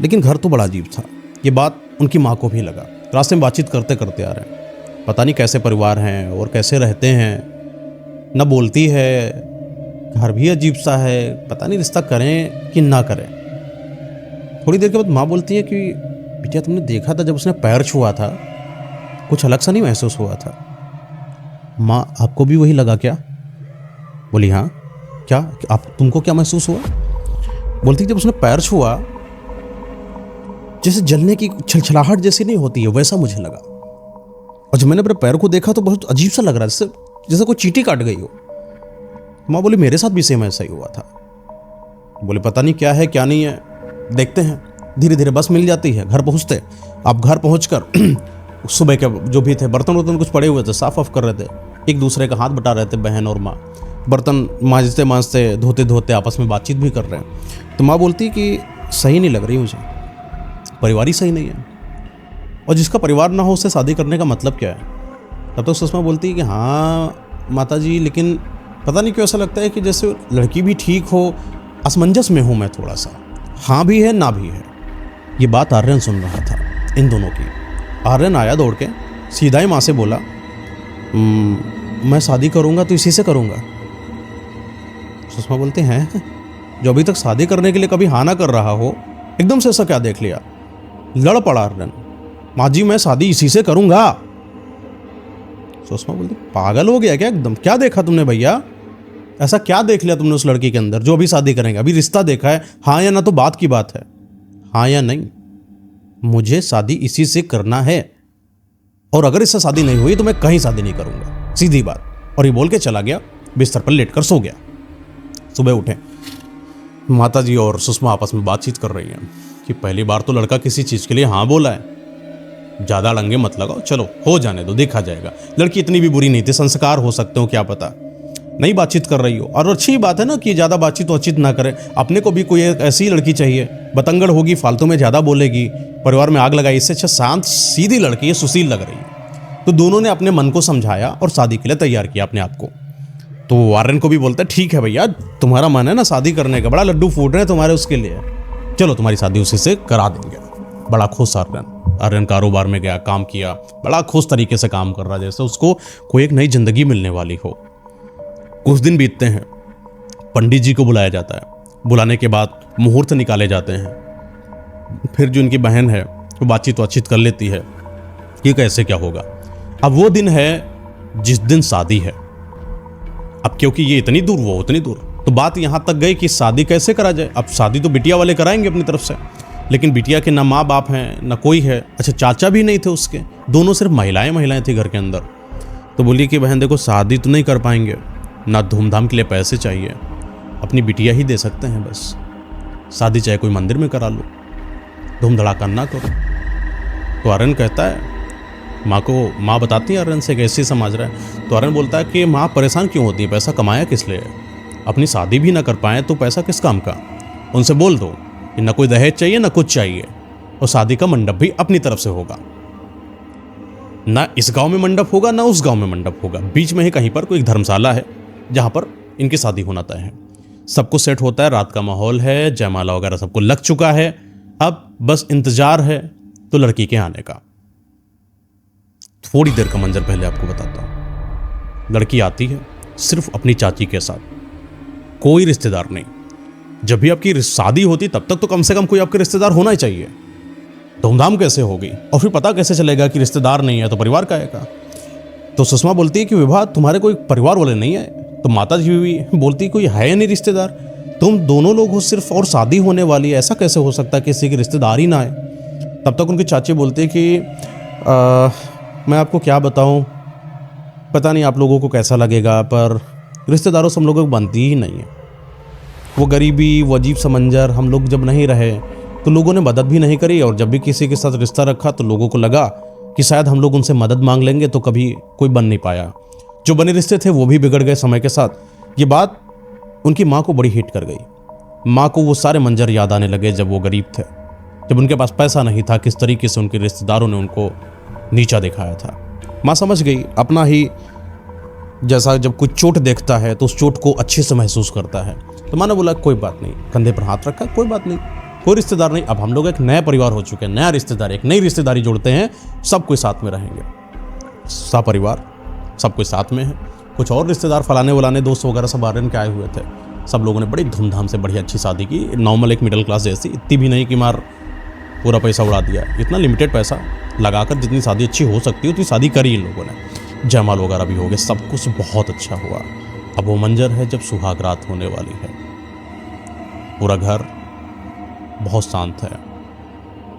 लेकिन घर तो बड़ा अजीब था। ये बात उनकी माँ को भी लगा। रास्ते में बातचीत करते करते आ रहे हैं, पता नहीं कैसे परिवार हैं और कैसे रहते हैं, न बोलती है, घर भी अजीब सा है, पता नहीं रिश्ता करें कि ना करें। थोड़ी देर के बाद माँ बोलती है कि बिटिया तुमने देखा था जब उसने पैर छुआ था, कुछ अलग सा नहीं महसूस हुआ था? माँ आपको भी वही लगा क्या? बोली हाँ। क्या आप, तुमको क्या महसूस हुआ? बोलती जब उसने पैर छुआ जैसे जलने की छलछलाहट जैसी नहीं होती है, वैसा मुझे लगा, और जब मैंने अपने पैर को देखा तो बहुत अजीब सा लग रहा है, जैसे कोई चींटी काट गई हो। माँ बोली मेरे साथ भी सेम ऐसा ही हुआ था। बोले पता नहीं क्या है क्या नहीं है, देखते हैं। धीरे धीरे बस मिल जाती है, घर पहुँचते। आप घर पहुँचकर सुबह के जो भी थे बर्तन वर्तन कुछ पड़े हुए थे, साफ ऑफ कर रहे थे, एक दूसरे का हाथ बटा रहे थे बहन और माँ। बर्तन मांजते मांजते धोते धोते आपस में बातचीत भी कर रहे हैं। तो माँ बोलती कि सही नहीं लग रही मुझे, परिवार ही सही नहीं है, और जिसका परिवार ना हो उससे शादी करने का मतलब क्या है। तब तो सुषमा बोलती है कि हाँ माता जी, लेकिन पता नहीं क्यों ऐसा लगता है कि जैसे लड़की भी ठीक हो, असमंजस में हूँ मैं थोड़ा सा, हाँ भी है ना भी है। ये बात आर्यन सुन रहा था इन दोनों की। आर्यन आया दौड़ के, सीधा ही माँ से बोला, मैं शादी करूँगा तो इसी से करूँगा। सुषमा बोलते हैं, जो अभी तक शादी करने के लिए कभी हाँ ना कर रहा हो, एकदम से ऐसा क्या देख लिया। लड़ पड़ा आर्यन, माँ जी मैं शादी इसी से करूँगा। सुषमा बोलती, पागल हो गया क्या एकदम, क्या देखा तुमने भैया, ऐसा क्या देख लिया तुमने उस लड़की के अंदर जो अभी शादी करेंगे? अभी रिश्ता देखा है, हाँ या ना तो बात की बात है, हाँ या नहीं। मुझे शादी इसी से करना है, और अगर इससे शादी नहीं हुई तो मैं कहीं शादी नहीं करूंगा, सीधी बात। और ये बोल के चला गया, बिस्तर पर लेटकर सो गया। सुबह उठे, माता जी और सुषमा आपस में बातचीत कर रही हैं कि पहली बार तो लड़का किसी चीज़ के लिए हाँ बोला है, ज़्यादा अड़ंगे मत लगाओ, चलो हो जाने दो, देखा जाएगा। लड़की इतनी भी बुरी नहीं थी, संस्कार हो सकते हो क्या पता। नहीं बातचीत कर रही हो, और अच्छी बात है ना कि ज़्यादा बातचीत ना करें। अपने को भी कोई ऐसी लड़की चाहिए, बतंगड़ होगी, फालतू में ज़्यादा बोलेगी, परिवार में आग लगाई, इससे अच्छा शांत सीधी लड़की है, सुशील लग रही है। तो दोनों ने अपने मन को समझाया और शादी के लिए तैयार किया अपने आप को। तो आर्यन को भी बोलता है, ठीक है भैया, तुम्हारा मन है ना शादी करने का, बड़ा लड्डू फूट रहे हैं तुम्हारे उसके लिए, चलो तुम्हारी शादी उसी से करा देंगे। बड़ा खुश आर्यन कारोबार में गया, काम किया, बड़ा खुश तरीके से काम कर रहा, जैसे उसको कोई एक नई जिंदगी मिलने वाली हो। कुछ दिन बीतते हैं, पंडित जी को बुलाया जाता है, बुलाने के बाद मुहूर्त निकाले जाते हैं। फिर जो उनकी बहन है वो बातचीत कर लेती है कि कैसे क्या होगा। अब वो दिन है जिस दिन शादी है। अब क्योंकि ये इतनी दूर वो उतनी दूर, तो बात यहाँ तक गई कि शादी कैसे करा जाए। अब शादी तो बिटिया वाले कराएंगे अपनी तरफ से, लेकिन बिटिया के ना माँ बाप हैं ना कोई है, अच्छा चाचा भी नहीं थे उसके, दोनों सिर्फ महिलाएं थी घर के अंदर। तो बोली कि बहन देखो, शादी तो नहीं कर पाएंगे, ना धूमधाम के लिए पैसे चाहिए, अपनी बिटिया ही दे सकते हैं बस। शादी चाहे कोई मंदिर में करा लो, धूम धड़ाका ना करो। तो आर्यन कहता है, माँ बताती है आर्यन से कैसे समझ रहा है। तो आर्यन बोलता है कि माँ परेशान क्यों होती है, पैसा कमाया किस लिए, अपनी शादी भी ना कर पाए तो पैसा किस काम का। उनसे बोल दो कि ना कोई दहेज चाहिए ना कुछ चाहिए, और शादी का मंडप भी अपनी तरफ से होगा, ना इस गांव में मंडप होगा ना उस गांव में मंडप होगा, बीच में ही कहीं पर कोई धर्मशाला है जहां पर इनकी शादी होना तय है। सब कुछ सेट होता है, रात का माहौल है, जयमाला वगैरह सबको लग चुका है, अब बस इंतजार है तो लड़की के आने का। थोड़ी देर का मंजर पहले आपको बताता हूं। लड़की आती है सिर्फ अपनी चाची के साथ, कोई रिश्तेदार नहीं। जब भी आपकी शादी होती तब तक तो कम से कम कोई आपके रिश्तेदार होना ही चाहिए, धूमधाम कैसे होगी, और फिर पता कैसे चलेगा कि रिश्तेदार नहीं है तो परिवार का है का। तो सुषमा बोलती है कि विवाह तुम्हारे कोई परिवार वाले नहीं है। तो माता जी भी बोलती कोई है नहीं रिश्तेदार, तुम दोनों लोग हो सिर्फ, और शादी होने वाली है, ऐसा कैसे हो सकता है कि किसी की रिश्तेदार ही ना आए। तब तक उनकी चाची बोलती है कि मैं आपको क्या बताऊं, पता नहीं आप लोगों को कैसा लगेगा, पर रिश्तेदारों से हम लोगों को बनती ही नहीं है। वो गरीबी, वो अजीब सा मंजर, हम लोग जब नहीं रहे तो लोगों ने मदद भी नहीं करी, और जब भी किसी के साथ रिश्ता रखा तो लोगों को लगा कि शायद हम लोग उनसे मदद मांग लेंगे, तो कभी कोई बन नहीं पाया। जो बने रिश्ते थे वो भी बिगड़ गए समय के साथ। ये बात उनकी माँ को बड़ी हिट कर गई। माँ को वो सारे मंजर याद आने लगे जब वो गरीब थे, जब उनके पास पैसा नहीं था, किस तरीके से उनके रिश्तेदारों ने उनको नीचा दिखाया था। माँ समझ गई, अपना ही जैसा जब कोई चोट देखता है तो उस चोट को अच्छे से महसूस करता है। तो माँ ने बोला कोई बात नहीं, कंधे पर हाथ रखा, कोई बात नहीं, कोई रिश्तेदार नहीं, अब हम लोग एक नया परिवार हो चुके हैं, नया रिश्तेदार, एक नई रिश्तेदारी जोड़ते हैं, सब कोई साथ में रहेंगे, सा परिवार सब कोई साथ में है। कुछ और रिश्तेदार फलाने वलाने दोस्त वगैरह सब आर्यन के आए हुए थे। सब लोगों ने बड़ी धूमधाम से बढ़िया अच्छी शादी की, नॉर्मल एक मिडिल क्लास जैसी, इतनी भी नहीं कि मार पूरा पैसा उड़ा दिया, इतना लिमिटेड पैसा लगाकर जितनी शादी अच्छी हो सकती है उतनी शादी करी इन लोगों ने। जयमाल वगैरह भी हो गए, सब कुछ बहुत अच्छा हुआ। अब वो मंजर है जब सुहाग रात होने वाली है। पूरा घर बहुत शांत है,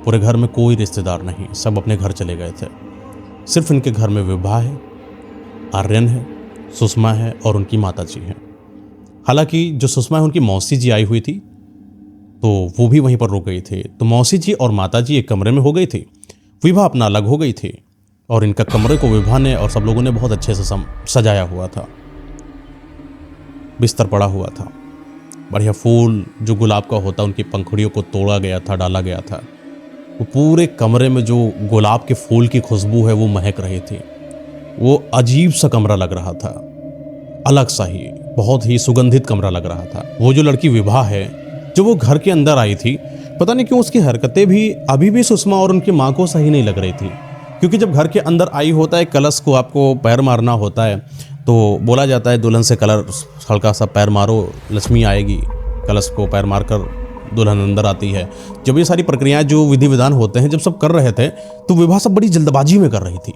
पूरे घर में कोई रिश्तेदार नहीं, सब अपने घर चले गए थे। सिर्फ इनके घर में विवाह है, आर्यन है, सुषमा है और उनकी माता जी हैं। हालांकि जो सुषमा है उनकी मौसी जी आई हुई थी, तो वो भी वहीं पर रुक गई थी। तो मौसी जी और माता जी एक कमरे में हो गई थी, विवाह अपना अलग हो गई थी, और इनका कमरे को विवाह ने और सब लोगों ने बहुत अच्छे से सजाया हुआ था। बिस्तर पड़ा हुआ था, बढ़िया फूल जो गुलाब का होता उनकी पंखुड़ियों को तोड़ा गया था, डाला गया था। वो पूरे कमरे में जो गुलाब के फूल की खुशबू है वो महक रही थी। वो अजीब सा कमरा लग रहा था, अलग सा ही, बहुत ही सुगंधित कमरा लग रहा था। वो जो लड़की विभा है, जो वो घर के अंदर आई थी, पता नहीं क्यों उसकी हरकतें भी अभी भी सुषमा और उनकी माँ को सही नहीं लग रही थी। क्योंकि जब घर के अंदर आई होता है, कलश को आपको पैर मारना होता है, तो बोला जाता है दुल्हन से कलर हल्का सा पैर मारो, लक्ष्मी आएगी। कलश को पैर मारकर दुल्हन अंदर आती है। जब ये सारी प्रक्रियाएं जो विधि विधान होते हैं, जब सब कर रहे थे, तो विभा सब बड़ी जल्दबाजी में कर रही थी,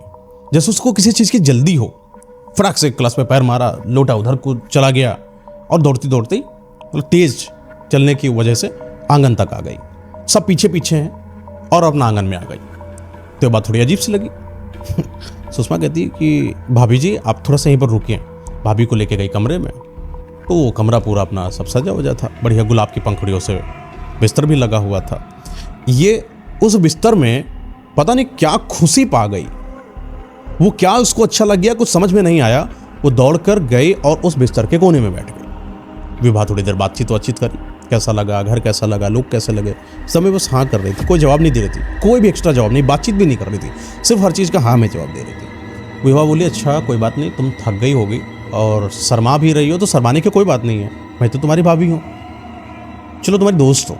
जैसे उसको किसी चीज़ की जल्दी हो। फटाक से कलश पे पैर मारा, लोटा उधर को चला गया और दौड़ती दौड़ती मतलब तेज चलने की वजह से आंगन तक आ गई। सब पीछे पीछे हैं और अपना आंगन में आ गई। तो ये बात थोड़ी अजीब सी लगी। सुषमा कहती कि भाभी जी आप थोड़ा सा यहीं पर रुकिए। भाभी को लेके गई कमरे में, तो वो कमरा पूरा अपना सब सजा वजा था, बढ़िया गुलाब की पंखुड़ियों से बिस्तर भी लगा हुआ था। ये उस बिस्तर में पता नहीं क्या खुशी पा गई, वो क्या उसको अच्छा लग गया, कुछ समझ में नहीं आया। वो दौड़कर गई और उस बिस्तर के कोने में बैठ गई। विभा थोड़ी देर बातचीत करी, कैसा लगा, घर कैसा लगा, लोग कैसे लगे, सब में बस हाँ कर रही थी, कोई जवाब नहीं दे रही थी, कोई भी एक्स्ट्रा जवाब नहीं, बातचीत भी नहीं कर रही थी, सिर्फ हर चीज़ का हाँ में जवाब दे रही थी। विभा बोली अच्छा कोई बात नहीं, तुम थक गई होगी और शर्मा भी रही हो, तो शर्माने की कोई बात नहीं है, मैं तो तुम्हारी भाभी हूँ, चलो तुम्हारी दोस्त हो,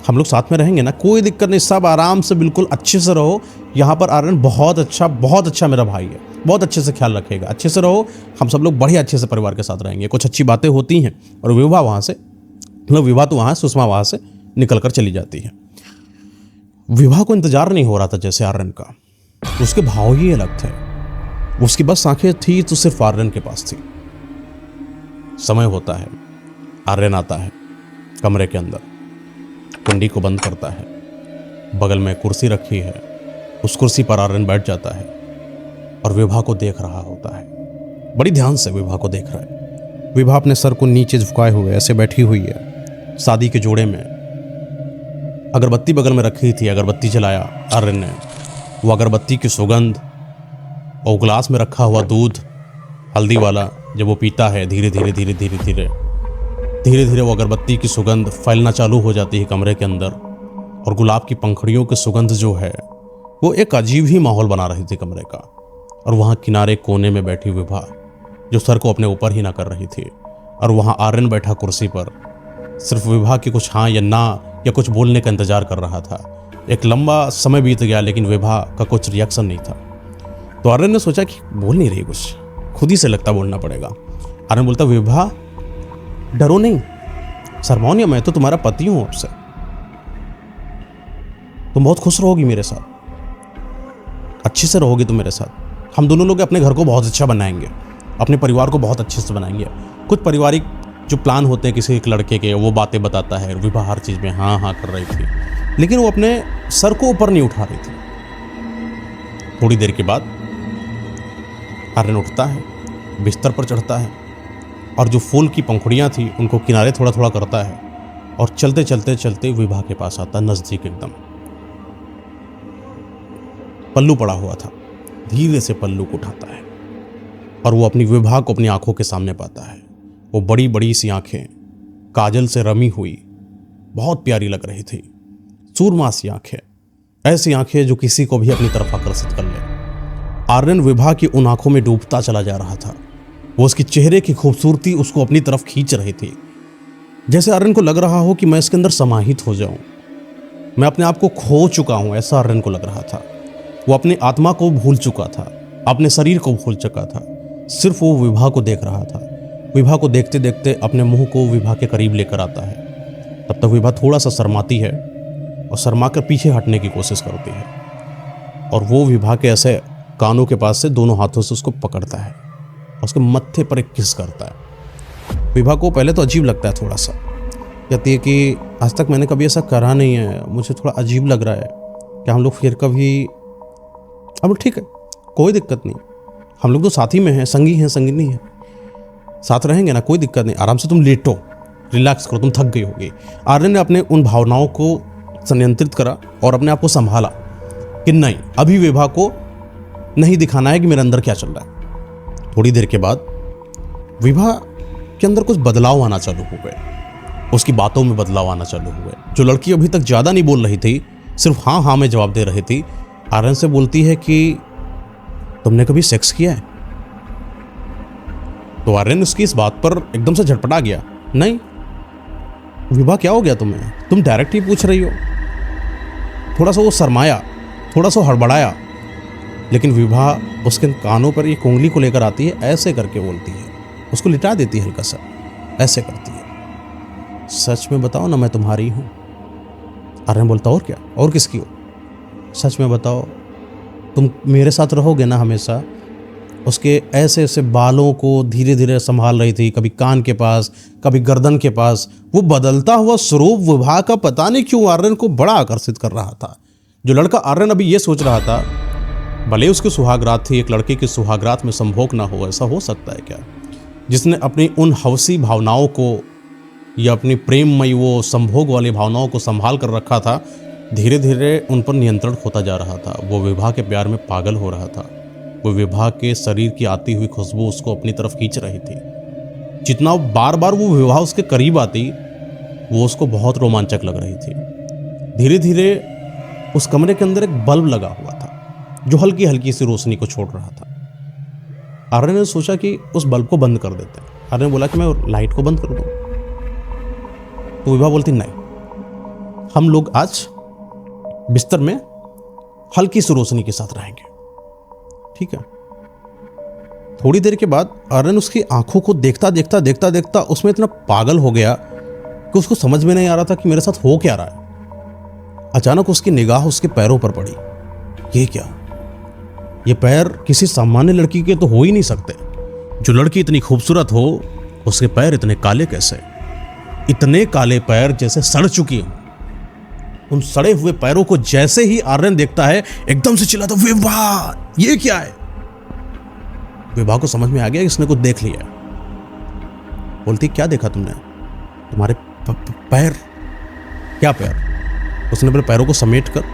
हम लोग साथ में रहेंगे ना, कोई दिक्कत नहीं, सब आराम से बिल्कुल अच्छे से रहो। यहाँ पर आर्यन बहुत अच्छा मेरा भाई है, बहुत अच्छे से ख्याल रखेगा, अच्छे से रहो, हम सब लोग बढ़िया अच्छे से परिवार के साथ रहेंगे। कुछ अच्छी बातें होती हैं और विभा वहाँ से, मतलब विभा तो वहाँ, सुषमा वहाँ से निकल कर चली जाती है। विभा को इंतजार नहीं हो रहा था जैसे आर्यन का, उसके भाव ही अलग थे। उसकी बस आंखें थी तो सिर्फ आर्यन के पास थी। समय होता है, आर्यन आता है कमरे के अंदर, कुंडी को बंद करता है, बगल में कुर्सी रखी है, उस कुर्सी पर आर्यन बैठ जाता है और विभा को देख रहा होता है। बड़ी ध्यान से विभा को देख रहा है। विभा अपने सर को नीचे झुकाए हुए ऐसे बैठी हुई है, शादी के जोड़े में। अगरबत्ती बगल में रखी थी, अगरबत्ती जलाया आर्यन ने। वो अगरबत्ती की सुगंध और ग्लास में रखा हुआ दूध हल्दी वाला जब वो पीता है, धीरे धीरे धीरे धीरे धीरे धीरे धीरे वो अगरबत्ती की सुगंध फैलना चालू हो जाती है कमरे के अंदर। और गुलाब की पंखुड़ियों की सुगंध जो है वो एक अजीब ही माहौल बना रही थी कमरे का। और वहाँ किनारे कोने में बैठी विभा जो सर को अपने ऊपर ही ना कर रही थी, और वहाँ आर्यन बैठा कुर्सी पर, सिर्फ विभा की कुछ हाँ या ना या कुछ बोलने का इंतजार कर रहा था। एक लंबा समय बीत गया लेकिन विभा का कुछ रिएक्शन नहीं था। तो आर्यन ने सोचा कि बोल नहीं रही कुछ, खुद ही से लगता बोलना पड़ेगा। आर्यन बोलता विभा डरो नहीं, शर्माओ नहीं, मैं तो तुम्हारा पति हूं, आपसे तुम बहुत खुश रहोगी मेरे साथ, अच्छे से रहोगी तुम मेरे साथ। हम दोनों लोग अपने घर को बहुत अच्छा बनाएंगे, अपने परिवार को बहुत अच्छे से बनाएंगे। कुछ पारिवारिक जो प्लान होते हैं किसी एक लड़के के, वो बातें बताता है। विभा हर चीज़ में हाँ हाँ कर रही थी, लेकिन वो अपने सर को ऊपर नहीं उठा रही थी। थोड़ी देर के बाद आर्यन उठता है, बिस्तर पर चढ़ता है और जो फूल की पंखुड़ियाँ थी उनको किनारे थोड़ा थोड़ा करता है और चलते चलते चलते विभा के पास आता, नज़दीक एकदम। पल्लू पड़ा हुआ था, धीरे से पल्लू को उठाता है और वो अपनी विभा को अपनी आंखों के सामने पाता है। वो बड़ी बड़ी सी आंखें, काजल से रमी हुई, बहुत प्यारी लग रही थी, सूरमा सी आंखें, ऐसी आंखें जो किसी को भी अपनी तरफ आकर्षित कर ले। आर्यन विभा की उन आंखों में डूबता चला जा रहा था। वो उसकी चेहरे की खूबसूरती उसको अपनी तरफ खींच रही थी, जैसे आर्यन को लग रहा हो कि मैं इसके अंदर समाहित हो जाऊं, मैं अपने आप को खो चुका हूं, ऐसा आर्यन को लग रहा था। वो अपनी आत्मा को भूल चुका था, अपने शरीर को भूल चुका था, सिर्फ वो विभा को देख रहा था। विभा को देखते देखते अपने मुंह को विभा के करीब लेकर आता है। तब तक विभा थोड़ा सा शर्माती है और शर्मा कर पीछे हटने की कोशिश करती है, और वो विभा के ऐसे कानों के पास से दोनों हाथों से उसको पकड़ता है और उसके मत्थे पर एक किस करता है। विभा को पहले तो अजीब लगता है थोड़ा सा, कहती है कि आज तक मैंने कभी ऐसा करा नहीं है, मुझे थोड़ा अजीब लग रहा है, क्या हम लोग फिर कभी, अब ठीक है कोई दिक्कत नहीं, हम लोग तो साथी में हैं, संगी हैं, संगिनी हैं, साथ रहेंगे ना, कोई दिक्कत नहीं, आराम से तुम लेटो, रिलैक्स करो, तुम थक गई होगी। आर्यन ने अपने उन भावनाओं को संयंत्रित करा और अपने आप को संभाला कि नहीं, अभी विभा को नहीं दिखाना है कि मेरे अंदर क्या चल रहा है। थोड़ी देर के बाद विभा के अंदर कुछ बदलाव आना चालू हो गए, उसकी बातों में बदलाव आना चालू हुए। जो लड़की अभी तक ज़्यादा नहीं बोल रही थी, सिर्फ हाँ हाँ में जवाब दे रही थी, आर्यन से बोलती है कि तुमने कभी सेक्स किया है? तो आर्यन उसकी इस बात पर एकदम से झटपटा गया, नहीं। विभा क्या हो गया तुम्हें, तुम डायरेक्ट ही पूछ रही हो। थोड़ा सा वो शर्माया, थोड़ा सा हड़बड़ाया, लेकिन विभा उसके कानों पर एक उंगली को लेकर आती है, ऐसे करके बोलती है, उसको लिटा देती है हल्का सा, ऐसे करती है, सच में बताओ ना मैं तुम्हारी हूं। आर्यन बोलता, और क्या, और किसकी हो? सच में बताओ तुम मेरे साथ रहोगे ना हमेशा। उसके ऐसे ऐसे बालों को धीरे धीरे संभाल रही थी, कभी कान के पास, कभी गर्दन के पास। वो बदलता हुआ स्वरूप विभा का पता नहीं क्यों आर्यन को बड़ा आकर्षित कर रहा था। जो लड़का आर्यन अभी ये सोच रहा था, भले उसकी सुहागरात थी, एक लड़के की सुहागरात में संभोग ना हो, ऐसा हो सकता है क्या? जिसने अपनी उन हवसी भावनाओं को या अपनी प्रेममयी वो संभोग वाली भावनाओं को संभाल कर रखा था, धीरे धीरे उन पर नियंत्रण होता जा रहा था। वो विभा के प्यार में पागल हो रहा था। वो विभा के शरीर की आती हुई खुशबू उसको अपनी तरफ खींच रही थी। जितना बार बार वो विभा उसके करीब आती, वो उसको बहुत रोमांचक लग रही थी। धीरे धीरे उस कमरे के अंदर एक बल्ब लगा हुआ था जो हल्की हल्की सी रोशनी को छोड़ रहा था। आर्यन ने सोचा कि उस बल्ब को बंद कर देते हैं। आर्यन ने बोला कि मैं लाइट को बंद कर दूं। तो विभा बोलती, नहीं, हम लोग आज बिस्तर में हल्की सी रोशनी के साथ रहेंगे, ठीक है? थोड़ी देर के बाद आर्यन उसकी आंखों को देखता देखता देखता देखता उसमें इतना पागल हो गया कि उसको समझ में नहीं आ रहा था कि मेरे साथ हो क्या रहा है। अचानक उसकी निगाह उसके पैरों पर पड़ी। ये क्या, ये पैर किसी सामान्य लड़की के तो हो ही नहीं सकते। जो लड़की इतनी खूबसूरत हो, उसके पैर इतने काले कैसे? इतने काले पैर जैसे सड़ चुकी हैं। उन सड़े हुए पैरों को जैसे ही आर्यन देखता है, एकदम से चिल्लाता, विभा ये क्या है? विभा को समझ में आ गया इसने कुछ देख लिया। बोलती, क्या देखा तुमने? तुम्हारे पैर? क्या पैर? उसने अपने पैरों को समेट कर,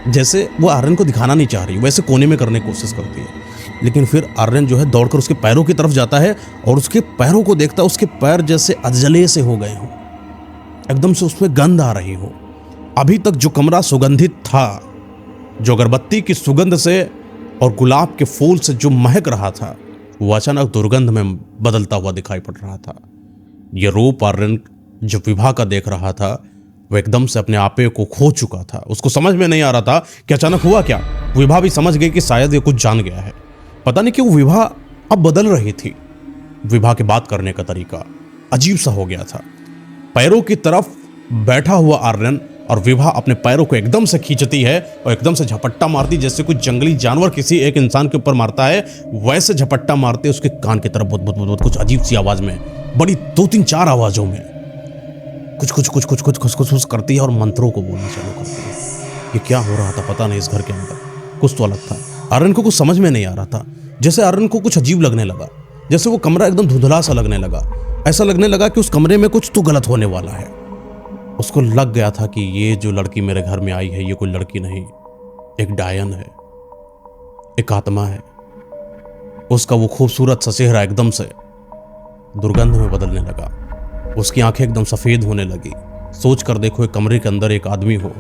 जैसे वो आर्यन को दिखाना नहीं चाह रही, वैसे कोने में करने की कोशिश करती है। लेकिन फिर आर्यन जो है दौड़कर उसके पैरों की तरफ जाता है और उसके पैरों को देखता, उसके पैर जैसे अजले से हो गए हों, एकदम से उसमें गंध आ रही हो। अभी तक जो कमरा सुगंधित था, जो अगरबत्ती की सुगंध से और गुलाब के फूल से जो महक रहा था, वो अचानक दुर्गंध में बदलता हुआ दिखाई पड़ रहा था। ये रूप आर्यन जो विभा का देख रहा था, वो एकदम से अपने आपे को खो चुका था। उसको समझ में नहीं आ रहा था कि अचानक हुआ क्या। विभा भी समझ गई कि शायद ये कुछ जान गया है। पता नहीं क्यों विभा अब बदल रही थी। विभा के बात करने का तरीका अजीब सा हो गया था। पैरों की तरफ बैठा हुआ आर्यन और विभा अपने पैरों को एकदम से खींचती है और एकदम से झपट्टा मारती, जैसे कुछ जंगली जानवर किसी एक इंसान के ऊपर मारता है, वैसे झपट्टा मारते उसके कान की तरफ बुद बुद बुद कुछ अजीब सी आवाज में, बड़ी 2-3-4 आवाजों में कुछ कुछ कुछ कुछ कुछ कुछ कुछ कुछ करती है और मंत्रों को बोलना चालू करती है। ये क्या हो रहा था पता नहीं, इस घर के अंदर कुछ तो अलग था। आर्यन को कुछ समझ में नहीं आ रहा था। जैसे आर्यन को कुछ अजीब लगने लगा, जैसे वो कमरा एकदम धुंधला सा लगने लगा। ऐसा लगने लगा कि उस कमरे में कुछ तो गलत होने वाला है। उसको लग गया था कि ये जो लड़की मेरे घर में आई है, ये कोई लड़की नहीं, एक डायन है, एक आत्मा है। उसका वो खूबसूरत सा चेहरा एकदम से दुर्गंध में बदलने लगा। उसकी आंखें एकदम सफ़ेद होने लगी। सोच कर देखो, एक कमरे के अंदर एक आदमी हो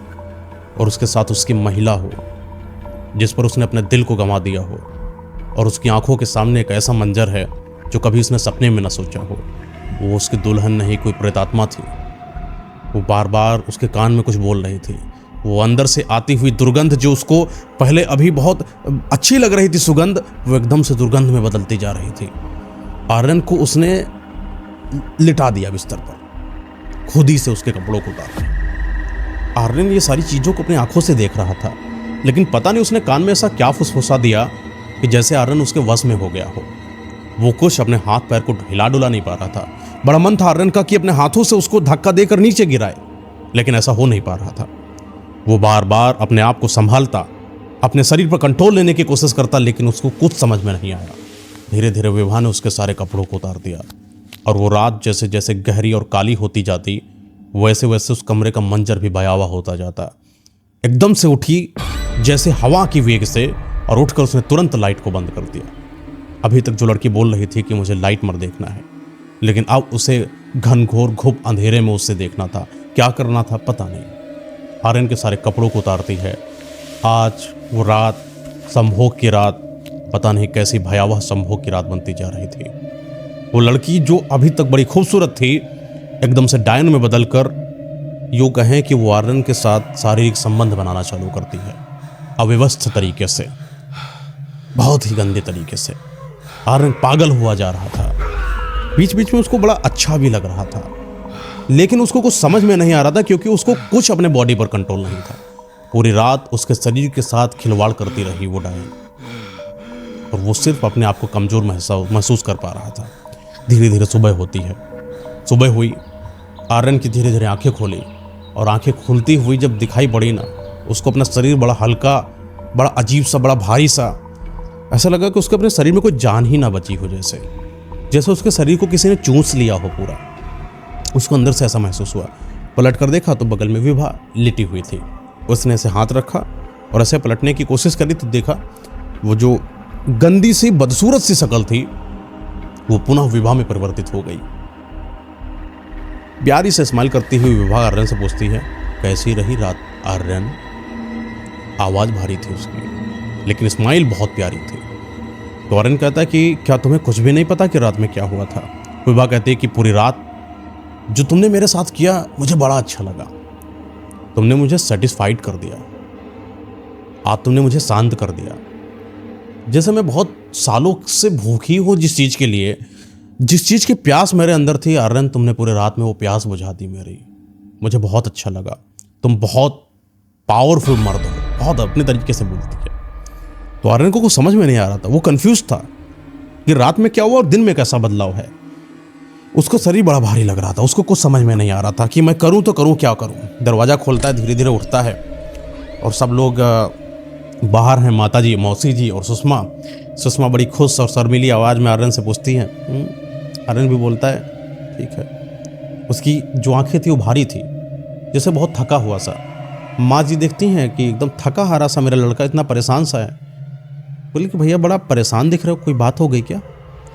और उसके साथ उसकी महिला हो, जिस पर उसने अपने दिल को गंवा दिया हो, और उसकी आंखों के सामने एक ऐसा मंजर है जो कभी उसने सपने में न सोचा हो। वो उसकी दुल्हन नहीं, कोई प्रेतात्मा थी। वो बार बार उसके कान में कुछ बोल रही थी। वो अंदर से आती हुई दुर्गंध, जो उसको पहले अभी बहुत अच्छी लग रही थी सुगंध, वो एकदम से दुर्गंध में बदलती जा रही थी। आर्यन को उसने लिटा दिया बिस्तर पर, खुद ही से उसके कपड़ों को उतार। आर्यन ये सारी चीज़ों को अपनी आंखों से देख रहा था, लेकिन पता नहीं उसने कान में ऐसा क्या फुसफुसा दिया कि जैसे आर्यन उसके वश में हो गया हो। वो कुछ अपने हाथ पैर को हिला डुला नहीं पा रहा था। बड़ा मन था आर्यन का कि अपने हाथों से उसको धक्का देकर नीचे गिराए, लेकिन ऐसा हो नहीं पा रहा था। वो बार बार अपने आप को संभालता, अपने शरीर पर कंट्रोल लेने की कोशिश करता, लेकिन उसको कुछ समझ में नहीं आया। धीरे धीरे विभा ने उसके सारे कपड़ों को उतार दिया और वो रात जैसे जैसे गहरी और काली होती जाती, वैसे वैसे उस कमरे का मंजर भी भयावह होता जाता। एकदम से उठी जैसे हवा की वेग से, और उठकर उसने तुरंत लाइट को बंद कर दिया। अभी तक जो लड़की बोल रही थी कि मुझे लाइट मर देखना है, लेकिन अब उसे घनघोर घुप अंधेरे में उससे देखना था। क्या करना था पता नहीं। आर्यन के सारे कपड़ों को उतारती है। आज वो रात, संभोग की रात, पता नहीं कैसी भयावह संभोग की रात बनती जा रही थी। वो लड़की जो अभी तक बड़ी खूबसूरत थी, एकदम से डायन में बदलकर यूँ कहें कि वो आर्यन के साथ शारीरिक संबंध बनाना चालू करती है, अव्यवस्थित तरीके से, बहुत ही गंदे तरीके से। आर्यन पागल हुआ जा रहा था। बीच बीच में उसको बड़ा अच्छा भी लग रहा था, लेकिन उसको कुछ समझ में नहीं आ रहा था, क्योंकि उसको कुछ अपने बॉडी पर कंट्रोल नहीं था। पूरी रात उसके शरीर के साथ खिलवाड़ करती रही वो डायन, और वो सिर्फ अपने आप को कमज़ोर महसूस कर पा रहा था। धीरे धीरे सुबह होती है। सुबह हुई, आर्यन की धीरे धीरे आंखें खोली, और आंखें खुलती हुई जब दिखाई पड़ी ना, उसको अपना शरीर बड़ा हल्का, बड़ा अजीब सा, बड़ा भारी सा, ऐसा लगा कि उसके अपने शरीर में कोई जान ही ना बची हो, जैसे उसके शरीर को किसी ने चूस लिया हो पूरा। उसको अंदर से ऐसा महसूस हुआ। पलट कर देखा तो बगल में विभा लेटी हुई थी। उसने ऐसे हाथ रखा और ऐसे पलटने की कोशिश करी तो देखा वो जो गंदी सी बदसूरत सी शक्ल थी वो पुनः विभा में परिवर्तित हो गई। प्यारी से स्माइल करती हुई विभा आर्यन से पूछती है, कैसी रही रात आर्यन? आवाज़ भारी थी उसकी, लेकिन स्माइल बहुत प्यारी थी। तो आर्यन कहता है कि क्या तुम्हें कुछ भी नहीं पता कि रात में क्या हुआ था? विभा कहती है कि पूरी रात जो तुमने मेरे साथ किया मुझे बड़ा अच्छा लगा। तुमने मुझे सेटिस्फाइड कर दिया, आज तुमने मुझे शांत कर दिया। जैसे मैं बहुत सालों से भूखी हूँ जिस चीज़ के लिए, जिस चीज़ की प्यास मेरे अंदर थी, आर्यन तुमने पूरे रात में वो प्यास बुझा दी मेरी। मुझे बहुत अच्छा लगा। तुम बहुत पावरफुल मर्द हो, बहुत अपने तरीके से बोलती है। तो आर्यन को कुछ समझ में नहीं आ रहा था। वो कंफ्यूज था कि रात में क्या हुआ और दिन में कैसा बदलाव है। उसको शरीर बड़ा भारी लग रहा था। उसको कुछ समझ में नहीं आ रहा था कि मैं करूं तो करूं, क्या करूं। दरवाज़ा खोलता है, धीरे धीरे उठता है और सब लोग बाहर हैं। माता जी, मौसी जी और सुषमा। सुषमा बड़ी खुश और शर्मीली आवाज़ में आर्यन से पूछती हैं। आर्यन भी बोलता है ठीक है। उसकी जो आंखें थी वो भारी थी, जैसे बहुत थका हुआ सा। माँ जी देखती हैं कि एकदम थका हारा सा मेरा लड़का इतना परेशान सा है। बोले कि भैया बड़ा परेशान दिख रहे हो, कोई बात हो गई क्या?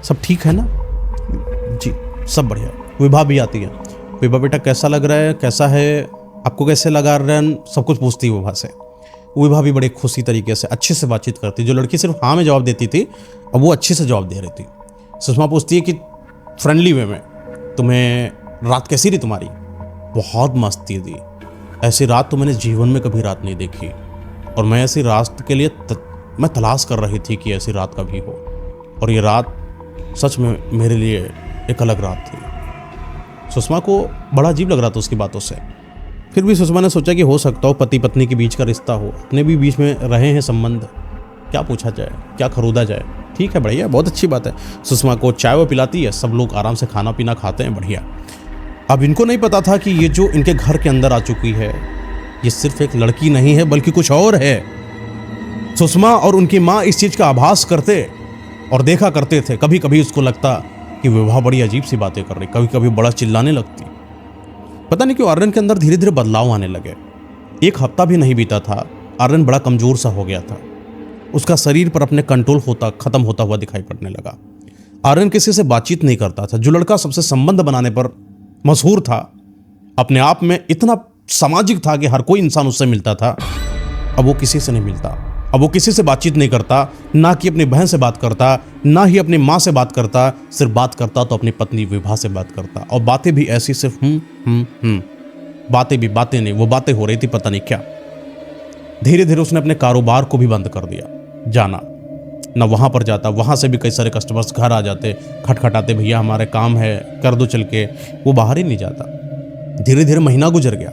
सब ठीक है ना? जी सब बढ़िया। विभा भी आती है। विभा बेटा कैसा लग रहा है, कैसा है, आपको कैसे लगा रन, सब कुछ पूछती है विभा से। विभा भी बड़े खुशी तरीके से अच्छे से बातचीत करती। जो लड़की सिर्फ हाँ में जवाब देती थी, अब वो अच्छे से जवाब दे रही थी। सुषमा पूछती है कि फ्रेंडली वे में, तुम्हें रात कैसी रही तुम्हारी? बहुत मस्त थी। ऐसी रात तो मैंने जीवन में कभी रात नहीं देखी, और मैं ऐसी रात के लिए मैं तलाश कर रही थी कि ऐसी रात कभी हो, और ये रात सच में मेरे लिए एक अलग रात थी। सुषमा को बड़ा अजीब लग रहा था उसकी बातों से। फिर भी सुषमा ने सोचा कि हो सकता हो पति पत्नी के बीच का रिश्ता हो, अपने भी बीच में रहे हैं संबंध, क्या पूछा जाए, क्या खरीदा जाए। ठीक है, बढ़िया, बहुत अच्छी बात है। सुषमा को चाय वो पिलाती है, सब लोग आराम से खाना पीना खाते हैं, बढ़िया। अब इनको नहीं पता था कि ये जो इनके घर के अंदर आ चुकी है, ये सिर्फ एक लड़की नहीं है बल्कि कुछ और है। सुषमा और उनकी माँ इस चीज़ का आभास करते और देखा करते थे। कभी कभी उसको लगता कि विभा बड़ी अजीब सी बातें कर रही, कभी कभी बड़ा चिल्लाने लगती। पता नहीं क्यों आर्यन के अंदर धीरे धीरे बदलाव आने लगे। एक हफ्ता भी नहीं बीता था, आर्यन बड़ा कमजोर सा हो गया था। उसका शरीर पर अपने कंट्रोल खत्म होता हुआ दिखाई पड़ने लगा। आर्यन किसी से बातचीत नहीं करता था। जो लड़का सबसे संबंध बनाने पर मशहूर था, अपने आप में इतना सामाजिक था कि हर कोई इंसान उससे मिलता था, अब वो किसी से नहीं मिलता। अब वो किसी से बातचीत नहीं करता, ना कि अपनी बहन से बात करता, ना ही अपनी माँ से बात करता। सिर्फ बात करता तो अपनी पत्नी विभा से बात करता, और बातें भी ऐसी सिर्फ बातें भी बातें नहीं, वो बातें हो रही थी पता नहीं क्या। धीरे धीरे उसने अपने कारोबार को भी बंद कर दिया, जाना ना वहाँ पर जाता। वहाँ से भी कई सारे कस्टमर्स घर आ जाते, खटखटाते, भैया हमारे काम है कर दो चल के, वो बाहर ही नहीं जाता। धीरे धीरे महीना गुजर गया।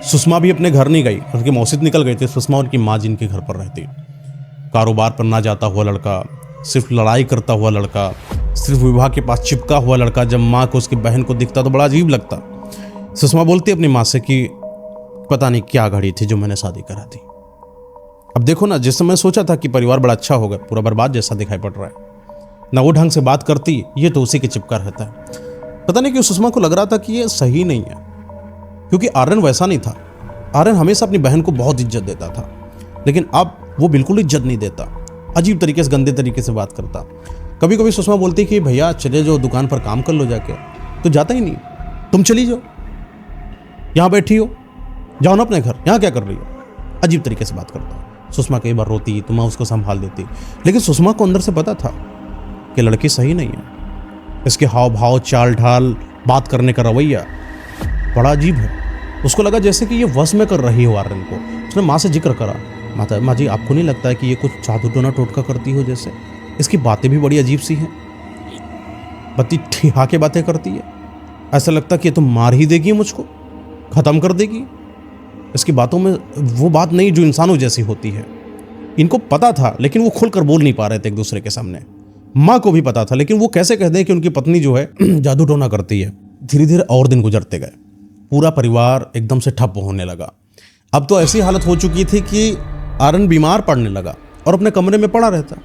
सुषमा भी अपने घर नहीं गई, उसकी मौसी निकल गई थी। सुषमा उनकी माँ जिनके घर पर रहती। कारोबार पर ना जाता हुआ लड़का, सिर्फ लड़ाई करता हुआ लड़का, सिर्फ विवाह के पास चिपका हुआ लड़का। जब माँ को उसकी बहन को दिखता तो बड़ा अजीब लगता। सुषमा बोलती अपनी माँ से कि पता नहीं क्या घड़ी थी जो मैंने शादी करा दी। अब देखो ना, जिस समय सोचा था कि परिवार बड़ा अच्छा होगा, पूरा बर्बाद जैसा दिखाई पड़ रहा है। ना वो ढंग से बात करती, ये तो उसी के चिपका रहता है। पता नहीं क्यों सुषमा को लग रहा था कि ये सही नहीं है, क्योंकि आर्यन वैसा नहीं था। आर्यन हमेशा अपनी बहन को बहुत इज्जत देता था, लेकिन अब वो बिल्कुल इज्जत नहीं देता। अजीब तरीके से, गंदे तरीके से बात करता। कभी कभी सुषमा बोलती कि भैया चले जाओ दुकान पर काम कर लो जाके, तो जाता ही नहीं, तुम चली जाओ, यहाँ बैठी हो, जाओ ना अपने घर, यहाँ क्या कर रही हो। अजीब तरीके से बात करता हूँ। सुषमा कई बार रोती तो मैं उसको संभाल देती, लेकिन सुषमा को अंदर से पता था कि लड़की सही नहीं है। इसके हाव भाव, चाल ढाल, बात करने का रवैया बड़ा अजीब है। उसको लगा जैसे कि ये वश में कर रही हो आर्यन को। उसने माँ से जिक्र करा, माँ जी आपको नहीं लगता है कि ये कुछ जादू टोना टोटका करती हो जैसे? इसकी बातें भी बड़ी अजीब सी हैं, बत्ती ठिहा के बातें करती है, ऐसा लगता कि ये तो मार ही देगी मुझको, ख़त्म कर देगी। इसकी बातों में वो बात नहीं जो इंसानों जैसी होती है। इनको पता था लेकिन वो खुलकर बोल नहीं पा रहे थे एक दूसरे के सामने। माँ को भी पता था लेकिन वो कैसे कह दें कि उनकी पत्नी जो है जादू टोना करती है। धीरे धीरे और दिन गुजरते गए, पूरा परिवार एकदम से ठप होने लगा। अब तो ऐसी हालत हो चुकी थी कि आर्यन बीमार पड़ने लगा और अपने कमरे में पड़ा रहता।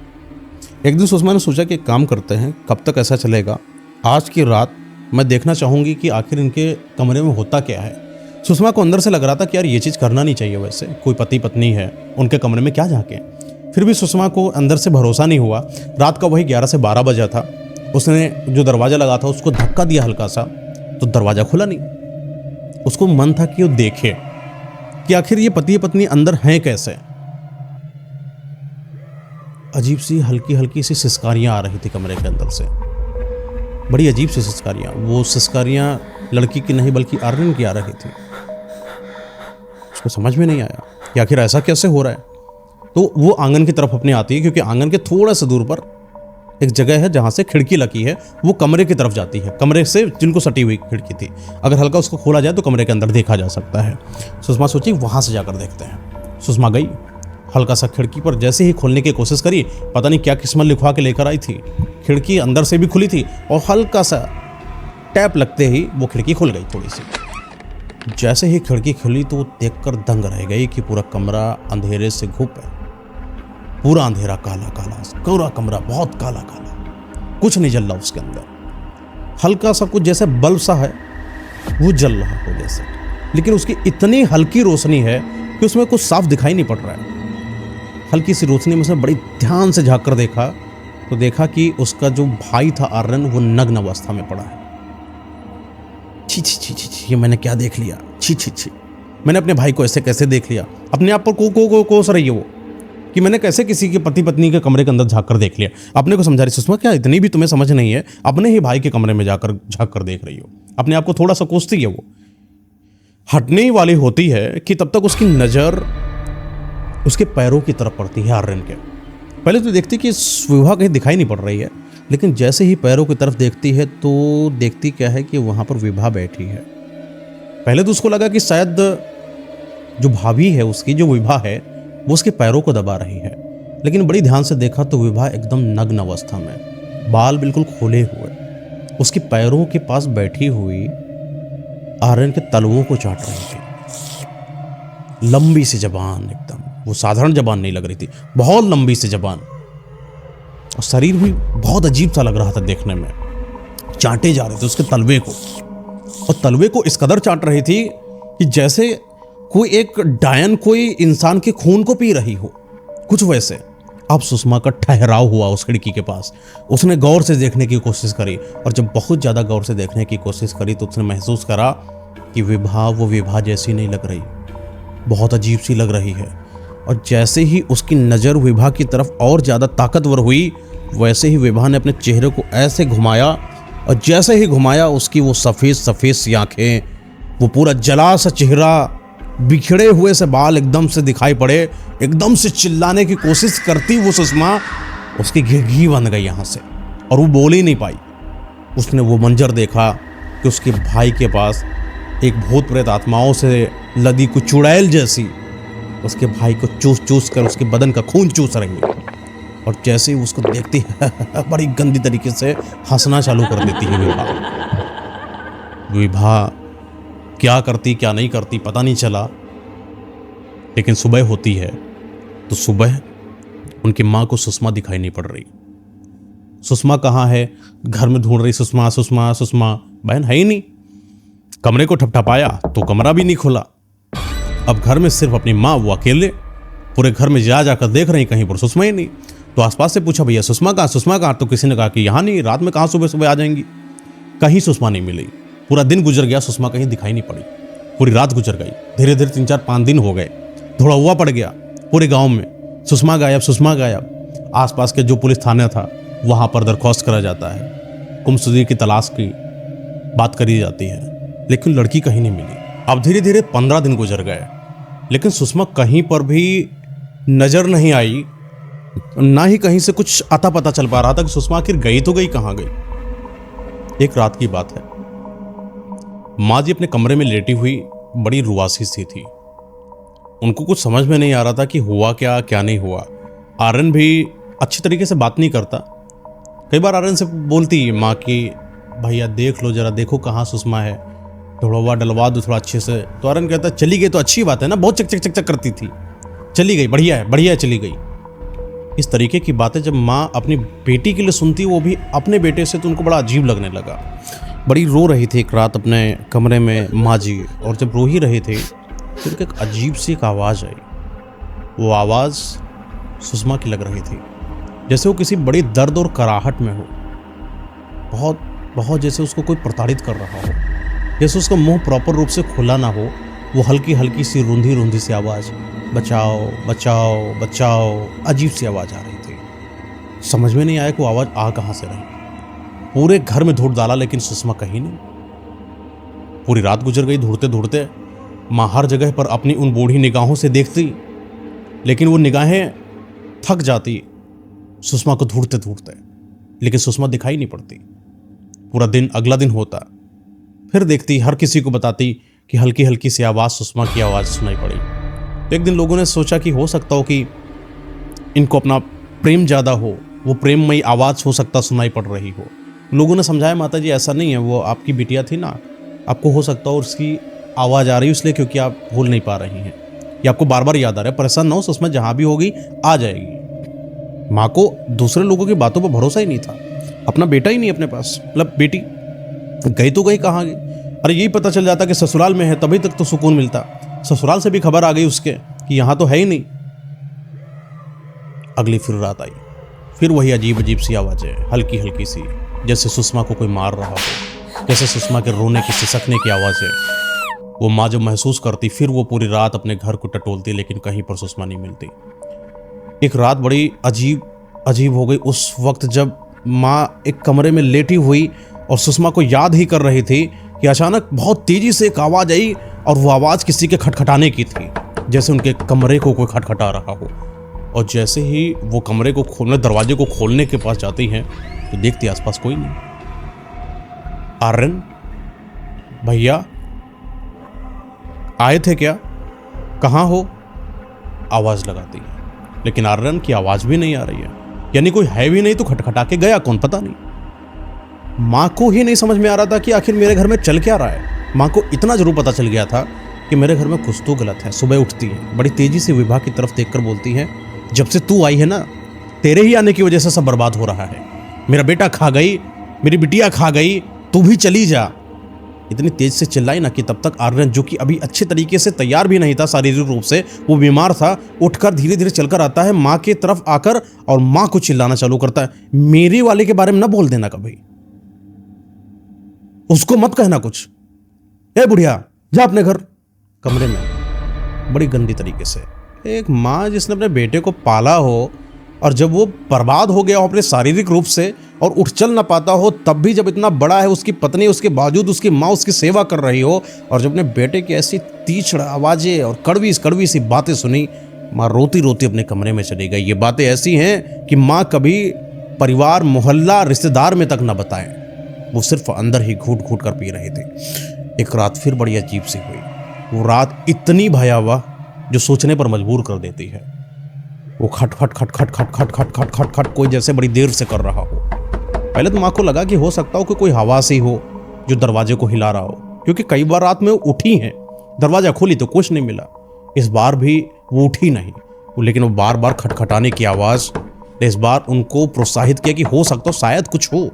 एक दिन सुषमा ने सोचा कि एक काम करते हैं, कब तक ऐसा चलेगा, आज की रात मैं देखना चाहूँगी कि आखिर इनके कमरे में होता क्या है। सुषमा को अंदर से लग रहा था कि यार ये चीज़ करना नहीं चाहिए, वैसे कोई पति पत्नी है उनके कमरे में क्या जाके। फिर भी सुषमा को अंदर से भरोसा नहीं हुआ। रात का वही 11 से 12 बजा था। उसने जो दरवाज़ा लगा था उसको धक्का दिया हल्का सा, तो दरवाज़ा खुला नहीं। उसको मन था कि वो देखे कि आखिर ये पति पत्नी अंदर हैं कैसे। अजीब सी हल्की हल्की सी सिसकारियाँ आ रही थी कमरे के अंदर से, बड़ी अजीब सी सिसकारियाँ। वो सिसकारियाँ लड़की की नहीं बल्कि आर्यन की आ रही थी। उसको समझ में नहीं आया कि आखिर ऐसा कैसे हो रहा है। तो वो आंगन की तरफ अपने आती है, क्योंकि आंगन के थोड़ा सा दूर पर एक जगह है जहाँ से खिड़की लगी है, वो कमरे की तरफ जाती है। कमरे से जिनको सटी हुई खिड़की थी, अगर हल्का उसको खोला जाए तो कमरे के अंदर देखा जा सकता है। सुषमा सोची वहाँ से जाकर देखते हैं। सुषमा गई, हल्का सा खिड़की पर जैसे ही खोलने की कोशिश करी, पता नहीं क्या किस्मत लिखवा के लेकर आई थी। खिड़की अंदर से भी खुली थी और हल्का सा टैप लगते ही वो खिड़की खुल गई थोड़ी सी। जैसे ही खिड़की खुली तो वो देखकर दंग रह गई कि पूरा कमरा अंधेरे से घुप है। पूरा अंधेरा, काला काला, पूरा कमरा बहुत काला काला, कुछ नहीं जल रहा उसके अंदर। हल्का सा कुछ जैसे बल्ब सा है वो जल रहा हो जैसे, लेकिन उसकी इतनी हल्की रोशनी है कि उसमें कुछ साफ दिखाई नहीं पड़ रहा है। हल्की सी रोशनी में उसने बड़ी ध्यान से झाँक कर देखा तो देखा कि उसका जो भाई था आर्यन, वो नग्न अवस्था में पड़ा है। छी छी छी छी छी, ये मैंने क्या देख लिया, छी छी छी, मैंने अपने भाई को ऐसे कैसे देख लिया। अपने आप पर कोस रही है वो कि मैंने कैसे किसी के पति पत्नी के कमरे के अंदर झाँक कर देख लिया। अपने को समझा रही, सुषमा क्या इतनी भी तुम्हें समझ नहीं है, अपने ही भाई के कमरे में जाकर झाँक कर देख रही हो। अपने आप को थोड़ा सा कोसती है वो। हटने ही वाली होती है कि तब तक उसकी नज़र उसके पैरों की तरफ पड़ती है आर्यन के। पहले तो देखती कि विवाह कहीं दिखाई नहीं पड़ रही है, लेकिन जैसे ही पैरों की तरफ देखती है तो देखती क्या है कि वहाँ पर विभा बैठी है। पहले तो उसको लगा कि शायद जो भाभी है उसकी, जो विभा है, वो उसके पैरों को दबा रही है, लेकिन बड़ी ध्यान से देखा तो विभा एकदम नग्न अवस्था में, बाल बिल्कुल खोले हुए, उसके पैरों के पास बैठी हुई आर्यन के तलवों को चाट रही थी। लंबी सी जबान, एकदम वो साधारण जबान नहीं लग रही थी, बहुत लंबी सी जबान, और शरीर भी बहुत अजीब सा लग रहा था देखने में। चाटे जा रहे थे उसके तलवे को, और तलवे को इस कदर चाट रही थी कि जैसे कोई एक डायन कोई इंसान के खून को पी रही हो, कुछ वैसे। अब सुषमा का ठहराव हुआ उस खिड़की के पास। उसने गौर से देखने की कोशिश करी, और जब बहुत ज़्यादा गौर से देखने की कोशिश करी तो उसने महसूस करा कि विभा वो विभा जैसी नहीं लग रही, बहुत अजीब सी लग रही है। और जैसे ही उसकी नज़र विभा की तरफ और ज़्यादा ताकतवर हुई, वैसे ही विभा ने अपने चेहरे को ऐसे घुमाया, और जैसे ही घुमाया उसकी वो सफ़ेद सफ़ेद सी आँखें, वो पूरा जला सा चेहरा, बिखरे हुए से बाल एकदम से दिखाई पड़े। एकदम से चिल्लाने की कोशिश करती वो सुषमा, उसकी घिघी बन गई यहाँ से, और वो बोल ही नहीं पाई। उसने वो मंजर देखा कि उसके भाई के पास एक भूत प्रेत आत्माओं से लदी कुछ चुड़ैल जैसी उसके भाई को चूस चूस कर उसके बदन का खून चूस रही है, और जैसे ही उसको देखती है बड़ी गंदी तरीके से हंसना चालू कर देती है विभा। विभा क्या करती क्या नहीं करती पता नहीं चला, लेकिन सुबह होती है तो सुबह उनकी माँ को सुषमा दिखाई नहीं पड़ रही। सुषमा कहाँ है, घर में ढूंढ रही, सुषमा सुषमा सुषमा, बहन है ही नहीं। कमरे को ठपठपाया तो कमरा भी नहीं खुला। अब घर में सिर्फ अपनी माँ, वो अकेले, पूरे घर में जा जाकर देख रही, कहीं पर सुषमा ही नहीं। तो आसपास से पूछा, भैया सुषमा कहाँ, सुषमा कहाँ? तो किसी ने कहा कि यहाँ नहीं, रात में कहाँ सुबह सुबह आ जाएंगी। कहीं सुषमा नहीं मिली। पूरा दिन गुजर गया, सुषमा कहीं दिखाई नहीं पड़ी। पूरी रात गुजर गई, धीरे धीरे 3-4-5 दिन हो गए। थोड़ा हुआ पड़ गया पूरे गांव में, सुषमा गायब, सुषमा गायब। आसपास के जो पुलिस थाना था वहां पर दरख्वास्त करा जाता है, गुमशुदगी की तलाश की बात करी जाती है, लेकिन लड़की कहीं नहीं मिली। अब धीरे धीरे 15 दिन गुजर गए, लेकिन सुषमा कहीं पर भी नजर नहीं आई, ना ही कहीं से कुछ अता पता चल पा रहा था कि सुषमा आखिर गई तो गई कहाँ गई। एक रात की बात है, माँ जी अपने कमरे में लेटी हुई बड़ी रुआसी सी थी। उनको कुछ समझ में नहीं आ रहा था कि हुआ क्या, क्या नहीं हुआ। आर्यन भी अच्छी तरीके से बात नहीं करता। कई बार आर्यन से बोलती माँ की, भैया देख लो जरा, देखो कहाँ सुषमा है, थोड़ा हुआ डलवा दो थोड़ा अच्छे से। तो आर्यन कहता चली गई तो अच्छी बात है ना, बहुत चक चक चक चक करती थी, चली गई बढ़िया है, बढ़िया है, चली गई। इस तरीके की बातें जब माँ अपनी बेटी के लिए सुनती, वो भी अपने बेटे से, तो उनको बड़ा अजीब लगने लगा। बड़ी रो रही थी एक रात अपने कमरे में माँ जी, और जब रो ही रहे थे तो उनकी एक अजीब सी एक आवाज़ आई। वो आवाज़ सुषमा की लग रही थी, जैसे वो किसी बड़ी दर्द और कराहट में हो, बहुत बहुत जैसे उसको कोई प्रताड़ित कर रहा हो, जैसे उसका मुंह प्रॉपर रूप से खुला ना हो। वो हल्की हल्की सी रूंधी रूंधी सी आवाज़, बचाओ बचाओ बचाओ, अजीब सी आवाज़ आ रही थी। समझ में नहीं आया कि वो आवाज़ आ कहाँ से रही। पूरे घर में ढूंढ डाला, लेकिन सुषमा कहीं नहीं। पूरी रात गुजर गई ढूंढते ढूंढते। माँ हर जगह पर अपनी उन बूढ़ी निगाहों से देखती, लेकिन वो निगाहें थक जाती सुषमा को ढूंढते ढूंढते, लेकिन सुषमा दिखाई नहीं पड़ती। पूरा दिन, अगला दिन होता, फिर देखती, हर किसी को बताती कि हल्की हल्की सी आवाज़, सुषमा की आवाज़ सुनाई पड़ी। तो एक दिन लोगों ने सोचा कि हो सकता हो कि इनको अपना प्रेम ज़्यादा हो, वो प्रेममयी आवाज़ हो सकता सुनाई पड़ रही हो। लोगों ने समझाया, माता जी ऐसा नहीं है, वो आपकी बिटिया थी ना, आपको हो सकता हो उसकी आवाज़ आ रही है इसलिए, क्योंकि आप भूल नहीं पा रही हैं, या आपको बार बार याद आ रहा है। परेशान ना हो, सुषमा जहाँ भी होगी आ जाएगी। माँ को दूसरे लोगों की बातों पर भरोसा ही नहीं था, अपना बेटा ही नहीं अपने पास, मतलब बेटी गई तो गई, कहाँ गई? अरे यही पता चल जाता कि ससुराल में है, तभी तक तो सुकून मिलता। ससुराल से भी खबर आ गई उसके कि यहाँ तो है ही नहीं। अगली फिर रात आई, फिर वही अजीब अजीब सी आवाज़ें, हल्की हल्की सी, जैसे सुषमा को कोई मार रहा हो, जैसे सुषमा के रोने की, सिसकने की आवाज़ें। वो माँ जब महसूस करती, फिर वो पूरी रात अपने घर को टटोलती, लेकिन कहीं पर सुषमा नहीं मिलती। एक रात बड़ी अजीब हो गई उस वक्त, जब माँ एक कमरे में लेटी हुई और सुषमा को याद ही कर रही थी कि अचानक बहुत तेजी से एक आवाज़ आई, और वो आवाज़ किसी के खटखटाने की थी, जैसे उनके कमरे को कोई खटखटा रहा हो। और जैसे ही वो कमरे को खोलने, दरवाजे को खोलने के पास जाती हैं, तो देखती आसपास कोई नहीं। आर्यन, भैया आए थे क्या, कहाँ हो? आवाज़ लगाती है, लेकिन आर्यन की आवाज़ भी नहीं आ रही है। यानी कोई है भी नहीं तो खटखटा के गया कौन, पता नहीं। माँ को ही नहीं समझ में आ रहा था कि आखिर मेरे घर में चल क्या रहा है। माँ को इतना जरूर पता चल गया था कि मेरे घर में कुछ तो गलत है। सुबह उठती है, बड़ी तेजी से विभा की तरफ देखकर बोलती है, जब से तू आई है ना, तेरे ही आने की वजह से सब बर्बाद हो रहा है। मेरा बेटा खा गई, मेरी बिटिया खा गई, तू भी चली जा। इतनी तेज से चिल्लाई ना कि तब तक आर्यन, जो कि अभी अच्छे तरीके से तैयार भी नहीं था शारीरिक रूप से, वो बीमार था, उठकर धीरे धीरे चलकर आता है माँ की तरफ आकर, और माँ को चिल्लाना चालू करता है, मेरी वाले के बारे में ना बोल देना कभी, उसको मत कहना कुछ, ए बुढ़िया जा अपने घर। कमरे में बड़ी गंदी तरीके से। एक माँ जिसने अपने बेटे को पाला हो, और जब वो बर्बाद हो गया हो अपने शारीरिक रूप से और उठ चल ना पाता हो, तब भी जब इतना बड़ा है उसकी पत्नी, उसके बावजूद उसकी माँ उसकी सेवा कर रही हो, और जब अपने बेटे की ऐसी तीक्ष्ण आवाज़ें और कड़वी कड़वी सी बातें सुनी, माँ रोती रोती अपने कमरे में चली गई। ये बातें ऐसी हैं कि माँ कभी परिवार, मोहल्ला, रिश्तेदार में तक न बताएं, वो सिर्फ अंदर ही घूट घूट कर पी रहे थे। एक रात फिर बड़ी अजीब सी हुई। वो रात इतनी भयावह जो सोचने पर मजबूर कर देती है। वो खट खट खट खट खट खट खट खट खट खट कोई जैसे बड़ी देर से कर रहा हो। पहले तो माँ को लगा कि हो सकता हो कि कोई हवा से हो जो दरवाजे को हिला रहा हो, क्योंकि कई बार रात में वो उठी हैं, दरवाजा खोली तो कुछ नहीं मिला। इस बार भी वो उठी नहीं, लेकिन वो बार बार खटखटाने की आवाज़ ने इस बार उनको प्रोत्साहित किया कि हो सकता हो शायद कुछ हो,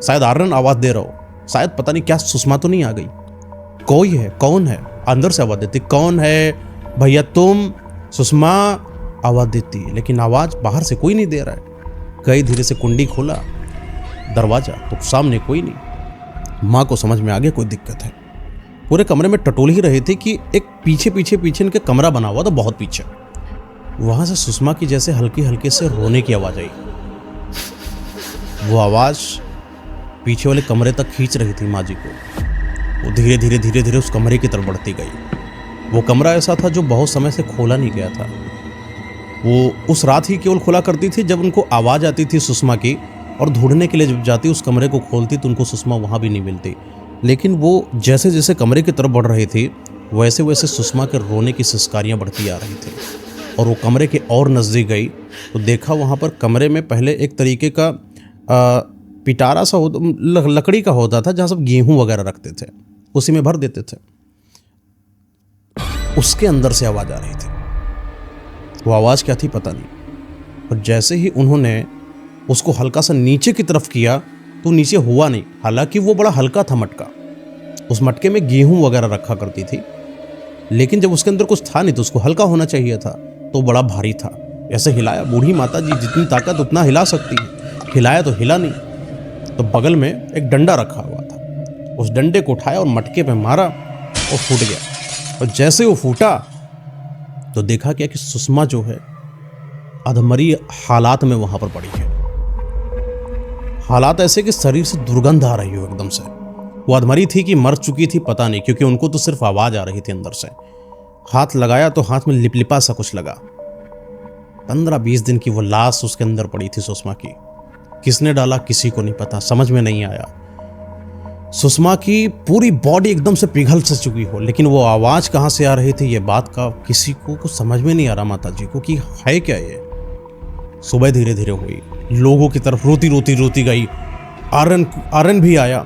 शायद आर्यन आवाज़ दे रहा हो, शायद पता नहीं क्या सुषमा तो नहीं आ गई। कोई है, कौन है? अंदर से आवाज़ देती, कौन है भैया तुम? सुषमा आवाज़ देती है, लेकिन आवाज़ बाहर से कोई नहीं दे रहा है। गई धीरे से कुंडी खोला, दरवाज़ा तो सामने कोई नहीं। माँ को समझ में आ गया कोई दिक्कत है। पूरे कमरे में टटोल ही रहे थे कि एक पीछे पीछे पीछे इनके कमरा बना हुआ था, बहुत पीछे। वहाँ से सुषमा की जैसे हल्की हल्के से रोने की आवाज़ आई। वो आवाज़ पीछे वाले कमरे तक खींच रही थी माँ जी को। वो धीरे धीरे धीरे धीरे उस कमरे की तरफ बढ़ती गई। वो कमरा ऐसा था जो बहुत समय से खोला नहीं गया था। वो उस रात ही केवल खुला करती थी जब उनको आवाज़ आती थी सुषमा की, और ढूंढने के लिए जब जाती उस कमरे को खोलती तो उनको सुषमा वहाँ भी नहीं मिलती। लेकिन वो जैसे जैसे कमरे की तरफ बढ़ रही थी वैसे वैसे सुषमा के रोने की सिसकारियाँ बढ़ती आ रही थी। और वो कमरे के और नज़दीक गई तो देखा वहाँ पर कमरे में पहले एक तरीके का पिटारा सा लकड़ी का होता था जहाँ सब गेहूँ वगैरह रखते थे, उसी में भर देते थे। उसके अंदर से आवाज़ आ रही थी। वो आवाज़ क्या थी पता नहीं। और जैसे ही उन्होंने उसको हल्का सा नीचे की तरफ किया तो नीचे हुआ नहीं। हालांकि वो बड़ा हल्का था मटका, उस मटके में गेहूं वगैरह रखा करती थी, लेकिन जब उसके अंदर कुछ था नहीं तो उसको हल्का होना चाहिए था, तो बड़ा भारी था। ऐसे हिलाया, बूढ़ी माता जी जितनी ताकत उतना हिला सकती है, हिलाया तो हिला नहीं। तो बगल में एक डंडा रखा हुआ था, उस डंडे को उठाया और मटके पे मारा और फूट गया। और जैसे वो फूटा तो देखा क्या कि सुषमा जो है अधमरी हालात में वहां पर पड़ी है। हालात ऐसे कि शरीर से दुर्गंध आ रही हो एकदम से। वो अधमरी थी कि मर चुकी थी पता नहीं, क्योंकि उनको तो सिर्फ आवाज आ रही थी अंदर से। हाथ लगाया तो हाथ में लिपलिपा सा कुछ लगा। 15-20 दिन की वो लाश उसके अंदर पड़ी थी सुषमा की। किसने डाला किसी को नहीं पता, समझ में नहीं आया। सुषमा की पूरी बॉडी एकदम से पिघल से चुकी हो, लेकिन वो आवाज कहां से आ रही थी ये बात का किसी को कुछ समझ में नहीं आ रहा माता जी को कि है क्या ये। सुबह धीरे धीरे हुई, लोगों की तरफ रोती रोती रोती गई। आर्यन भी आया,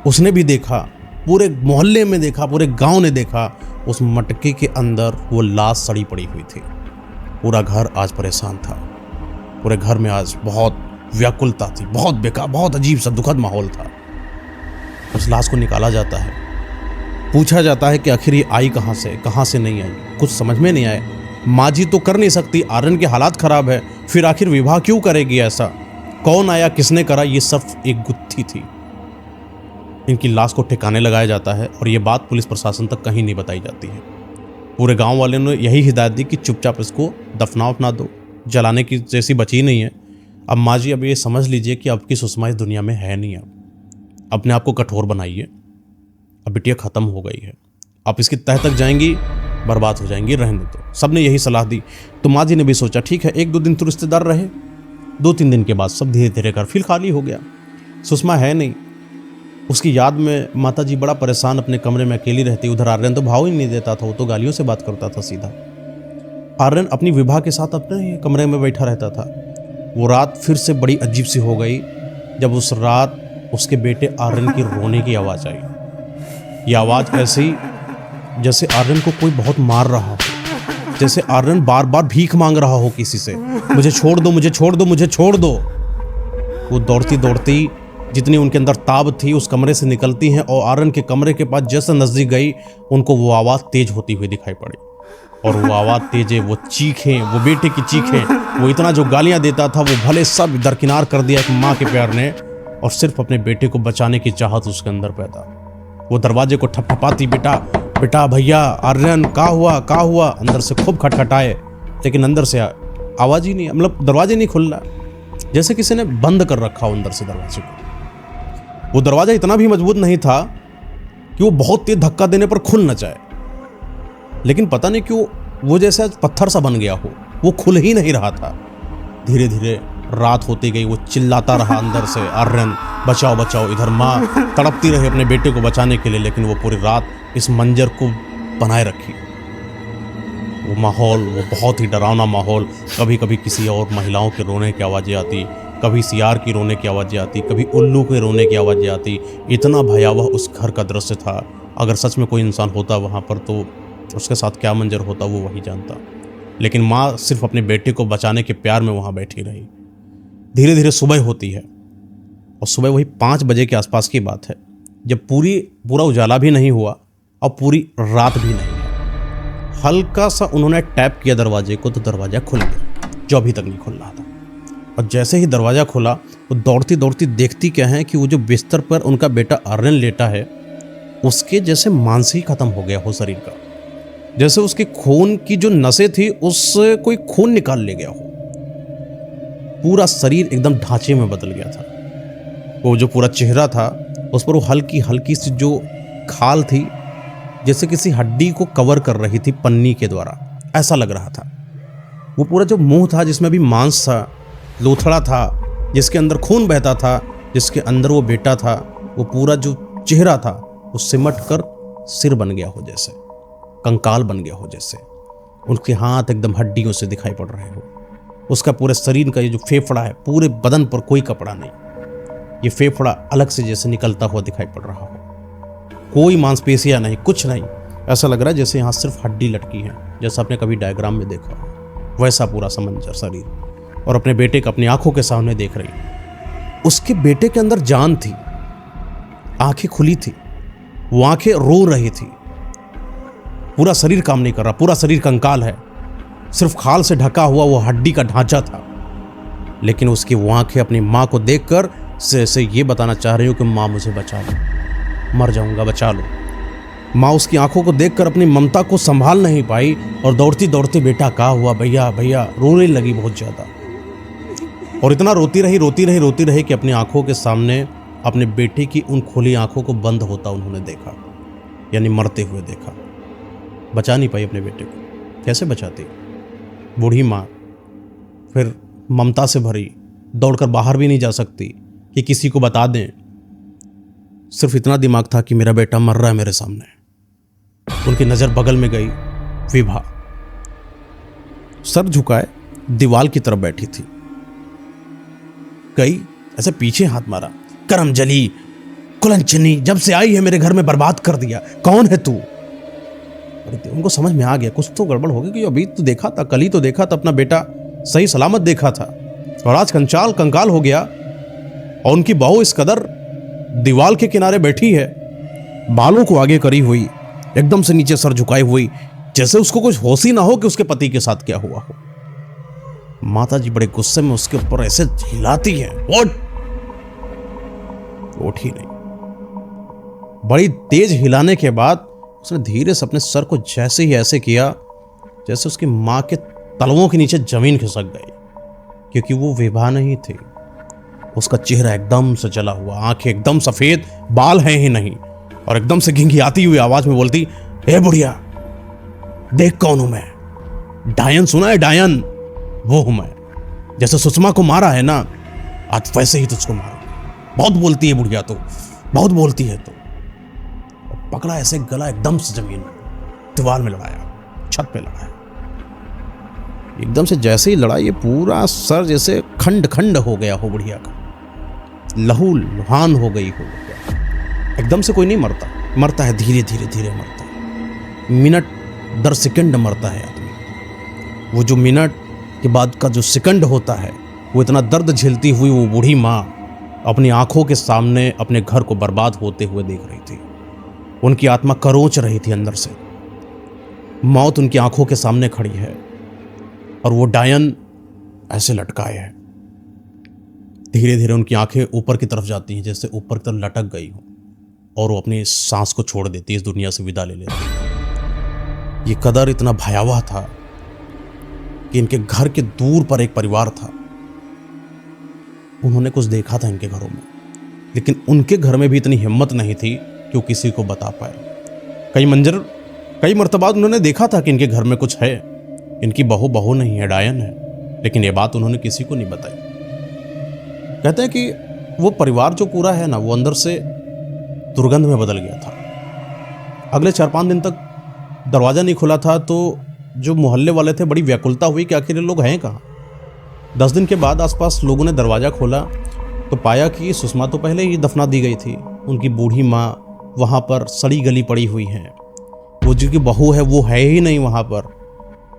उसने भी देखा, पूरे मोहल्ले में देखा, पूरे गांव ने देखा, उस मटके के अंदर वो लाश सड़ी पड़ी हुई थी। पूरा घर आज परेशान था। पूरे घर में आज बहुत व्याकुलता थी, बहुत बेकार, बहुत अजीब सा दुखद माहौल था। उस लाश को निकाला जाता है, पूछा जाता है कि आखिर ये आई कहाँ से नहीं आई, कुछ समझ में नहीं आए। माँ जी तो कर नहीं सकती, आर्यन के हालात खराब है, फिर आखिर विवाह क्यों करेगी ऐसा, कौन आया, किसने करा, ये सब एक गुत्थी थी। इनकी लाश को ठिकाने लगाया जाता है और ये बात पुलिस प्रशासन तक कहीं नहीं बताई जाती है। पूरे गांव वाले ने यही हिदायत दी कि चुपचाप इसको दफना दो, जलाने की जैसी बची नहीं है। अब माँ जी अब ये समझ लीजिए कि आपकी सुषमा इस दुनिया में है नहीं। अब अपने आप को कठोर बनाइए, अब बिटिया ख़त्म हो गई है, आप इसकी तह तक जाएंगी बर्बाद हो जाएंगी, रहने दो। सब ने यही सलाह दी। तो माँ जी ने भी सोचा ठीक है 1-2 दिन तो रिश्तेदार रहे। 2-3 दिन के बाद सब धीरे धीरे कर फिर खाली हो गया। सुषमा है नहीं, उसकी याद में माता जी बड़ा परेशान अपने कमरे में अकेली रहती। उधर आर्यन तो भाव ही नहीं देता था, वो तो गालियों से बात करता था सीधा। आर्यन अपनी विवाह के साथ अपने कमरे में बैठा रहता था। वो रात फिर से बड़ी अजीब सी हो गई जब उस रात उसके बेटे आर्यन की रोने की आवाज़ आई। ये आवाज़ ऐसी जैसे आर्यन को कोई बहुत मार रहा हो, जैसे आर्यन बार बार भीख मांग रहा हो किसी से, मुझे छोड़ दो, मुझे छोड़ दो, मुझे छोड़ दो। वो दौड़ती दौड़ती जितनी उनके अंदर ताब थी उस कमरे से निकलती हैं और आर्यन के कमरे के पास जैसे नज़दीक गई उनको वो आवाज़ तेज होती हुई दिखाई पड़ी। और वो आवाज़ तेज है, वो चीखें, वो बेटे की चीखें, वो इतना जो गालियाँ देता था वो भले सब दरकिनार कर दिया एक माँ के प्यार ने, और सिर्फ अपने बेटे को बचाने की चाहत उसके अंदर पैदा। वो दरवाजे को ठपठपाती, बेटा बेटा भैया आर्यन का हुआ, अंदर से खूब खटखटाए, लेकिन अंदर से आवाज़ ही नहीं, मतलब दरवाजे नहीं खुल रहा, जैसे किसी ने बंद कर रखा हो अंदर से दरवाजे को। वो दरवाज़ा इतना भी मजबूत नहीं था कि वो बहुत तेज धक्का देने पर खुल न जाए, लेकिन पता नहीं क्यों वो जैसे पत्थर सा बन गया हो, वो खुल ही नहीं रहा था। धीरे धीरे रात होती गई, वो चिल्लाता रहा अंदर से, आर्यन बचाओ बचाओ। इधर माँ तड़पती रही अपने बेटे को बचाने के लिए, लेकिन वो पूरी रात इस मंजर को बनाए रखी। वो माहौल, वो बहुत ही डरावना माहौल। कभी कभी किसी और महिलाओं के रोने की आवाज़ें आती, कभी सियार की रोने की आवाज़ें आती, कभी उल्लू के रोने की आवाज़ें आती। इतना भयावह उस घर का दृश्य था। अगर सच में कोई इंसान होता वहाँ पर तो उसके साथ क्या मंजर होता वो वही जानता। लेकिन माँ सिर्फ अपने बेटे को बचाने के प्यार में वहाँ बैठी रही। धीरे धीरे सुबह होती है और सुबह वही 5 बजे के आसपास की बात है, जब पूरा उजाला भी नहीं हुआ और पूरी रात भी नहीं है। हल्का सा उन्होंने टैप किया दरवाजे को तो दरवाज़ा खुल गया, जो अभी तक नहीं खुल रहा था। और जैसे ही दरवाज़ा खुला वो दौड़ती दौड़ती देखती क्या है कि वो जो बिस्तर पर उनका बेटा आर्यन लेटा है उसके जैसे मांस ही खत्म हो गया हो शरीर का, जैसे उसके खून की जो नसें थी उससे कोई खून निकाल ले गया हो। पूरा शरीर एकदम ढांचे में बदल गया था। वो जो पूरा चेहरा था उस पर वो हल्की हल्की सी जो खाल थी जैसे किसी हड्डी को कवर कर रही थी पन्नी के द्वारा, ऐसा लग रहा था। वो पूरा जो मुंह था जिसमें भी मांस था, लोथड़ा था, जिसके अंदर खून बहता था, जिसके अंदर वो बेटा था, वो पूरा जो चेहरा था वो सिमट कर सिर बन गया हो, जैसे कंकाल बन गया हो, जैसे उनके हाथ एकदम हड्डियों से दिखाई पड़ रहे हो। उसका पूरे शरीर का ये जो फेफड़ा है, पूरे बदन पर कोई कपड़ा नहीं, ये फेफड़ा अलग से जैसे निकलता हुआ दिखाई पड़ रहा हो। कोई मांसपेशियां नहीं, कुछ नहीं, ऐसा लग रहा है जैसे यहाँ सिर्फ हड्डी लटकी है, जैसा आपने कभी डायग्राम में देखा हो, वैसा पूरा समंजर शरीर। और अपने बेटे को अपनी आंखों के सामने देख रही। उसके बेटे के अंदर जान थी, आंखें खुली थी, वो आंखें रो रही थी। पूरा शरीर काम नहीं कर रहा, पूरा शरीर कंकाल है, सिर्फ खाल से ढका हुआ वो हड्डी का ढांचा था। लेकिन उसकी वो आंखें अपनी माँ को देखकर से ये बताना चाह रही हूँ कि माँ मुझे बचा लो, मर जाऊंगा, बचा लो। माँ उसकी आंखों को देखकर अपनी ममता को संभाल नहीं पाई और दौड़ती दौड़ती बेटा कहा हुआ भैया भैया रोने लगी बहुत ज़्यादा। और इतना रोती रही कि अपनी आंखों के सामने अपने बेटे की उन खुली आंखों को बंद होता उन्होंने देखा, यानी मरते हुए देखा। बचा नहीं पाई अपने बेटे को। कैसे बचाती? बूढ़ी माँ, फिर ममता से भरी, दौड़कर बाहर भी नहीं जा सकती कि किसी को बता दें। सिर्फ इतना दिमाग था कि मेरा बेटा मर रहा है मेरे सामने। उनकी नज़र बगल में गई, विभा सर झुकाए दीवार की तरफ बैठी थी। गई ऐसे पीछे हाथ मारा, करमजली कुलंचनी, जब से आई है मेरे घर में बर्बाद कर दिया, कौन है तू? उनको समझ में आ गया कुछ तो गड़बड़ हो गई कि अभी तो देखा था, कल ही तो देखा था अपना बेटा सही सलामत देखा था, और आज कंकाल हो गया। और उनकी बहू इस कदर दीवार के किनारे बैठी है, बालों को आगे करी हुई, एकदम से नीचे सर झुकाई हुई, जैसे उसको कुछ होश ही ना हो कि उसके पति के साथ क्या हुआ हो। माता जी बड़े गुस्से में उसके ऊपर ऐसे हिलाती है, उठ ही नहीं। बड़ी तेज हिलाने के बाद उसने धीरे से अपने सर को जैसे ही ऐसे किया जैसे उसकी मां के तलवों के नीचे जमीन खिसक गई, क्योंकि वो विभा नहीं थी। उसका चेहरा एकदम से जला हुआ, आंखें एकदम सफेद, बाल हैं ही नहीं, और एकदम से घिंघियाती हुई आवाज में बोलती, ए बुढ़िया देख कौन हूं मैं, डायन सुना है? डायन वो हूं मैं, जैसे सुषमा को मारा है ना, आज वैसे ही तुझको मारा। बहुत बोलती है बुढ़िया तो, बहुत बोलती है तो। पकड़ा ऐसे गला एकदम से जमीन में, दीवार में लड़ाया, छत पे लड़ाया। एकदम से जैसे ही लड़ा, ये पूरा सर जैसे खंड खंड हो गया हो बुढ़िया का, लहू लुहान हो गई हो। एकदम से कोई नहीं मरता है, धीरे धीरे मरता है, मिनट दर सेकंड मरता है आदमी। वो जो मिनट के बाद का जो सेकंड होता है, वो इतना दर्द झेलती हुई वो बूढ़ी माँ अपनी आंखों के सामने अपने घर को बर्बाद होते हुए देख रही थी। उनकी आत्मा करोच रही थी अंदर से। मौत उनकी आंखों के सामने खड़ी है और वो डायन ऐसे लटकाए है। धीरे धीरे उनकी आंखें ऊपर की तरफ जाती हैं, जैसे ऊपर की तरफ लटक गई हो, और वो अपनी सांस को छोड़ देती है, इस दुनिया से विदा ले लेती है। ये कदर इतना भयावह था कि इनके घर के दूर पर एक परिवार था, उन्होंने कुछ देखा था इनके घरों में, लेकिन उनके घर में भी इतनी हिम्मत नहीं थी कि वो किसी को बता पाए। कई मर्तबा उन्होंने देखा था कि इनके घर में कुछ है, इनकी बहू नहीं है, डायन है, लेकिन ये बात उन्होंने किसी को नहीं बताई। कहते हैं कि वो परिवार जो पूरा है ना, वो अंदर से दुर्गंध में बदल गया था। अगले 4-5 दिन तक दरवाज़ा नहीं खुला था, तो जो मोहल्ले वाले थे बड़ी व्याकुलता हुई कि आखिर ये लोग हैं कहाँ। 10 दिन के बाद आसपास लोगों ने दरवाज़ा खोला तो पाया कि सुषमा तो पहले ही दफना दी गई थी। उनकी बूढ़ी माँ वहाँ पर सड़ी गली पड़ी हुई है, वो जो की बहू है वो है ही नहीं वहाँ पर,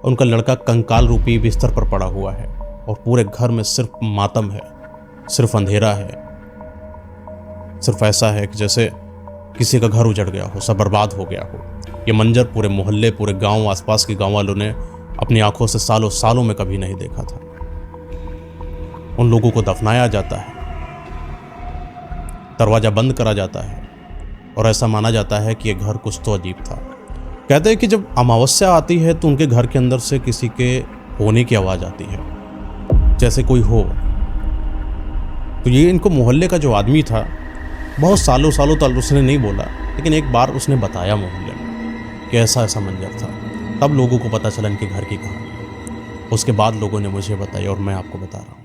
उनका लड़का कंकाल रूपी बिस्तर पर पड़ा हुआ है, और पूरे घर में सिर्फ मातम है, सिर्फ अंधेरा है। सिर्फ ऐसा है कि जैसे किसी का घर उजड़ गया हो, सब बर्बाद हो गया हो। ये मंजर पूरे मोहल्ले, पूरे गांव, आसपास के गांव वालों ने अपनी आंखों से सालों सालों में कभी नहीं देखा था। उन लोगों को दफनाया जाता है, दरवाजा बंद करा जाता है और ऐसा माना जाता है कि ये घर कुछ तो अजीब था। कहते हैं कि जब अमावस्या आती है तो उनके घर के अंदर से किसी के होने की आवाज़ आती है, जैसे कोई हो। तो ये इनको मोहल्ले का जो आदमी था, बहुत सालों सालों तक उसने नहीं बोला, लेकिन एक बार उसने बताया मोहल्ले में कि ऐसा ऐसा मंजर था। तब लोगों को पता चला इनके घर की कहानी। उसके बाद लोगों ने मुझे बताई और मैं आपको बता रहा हूँ।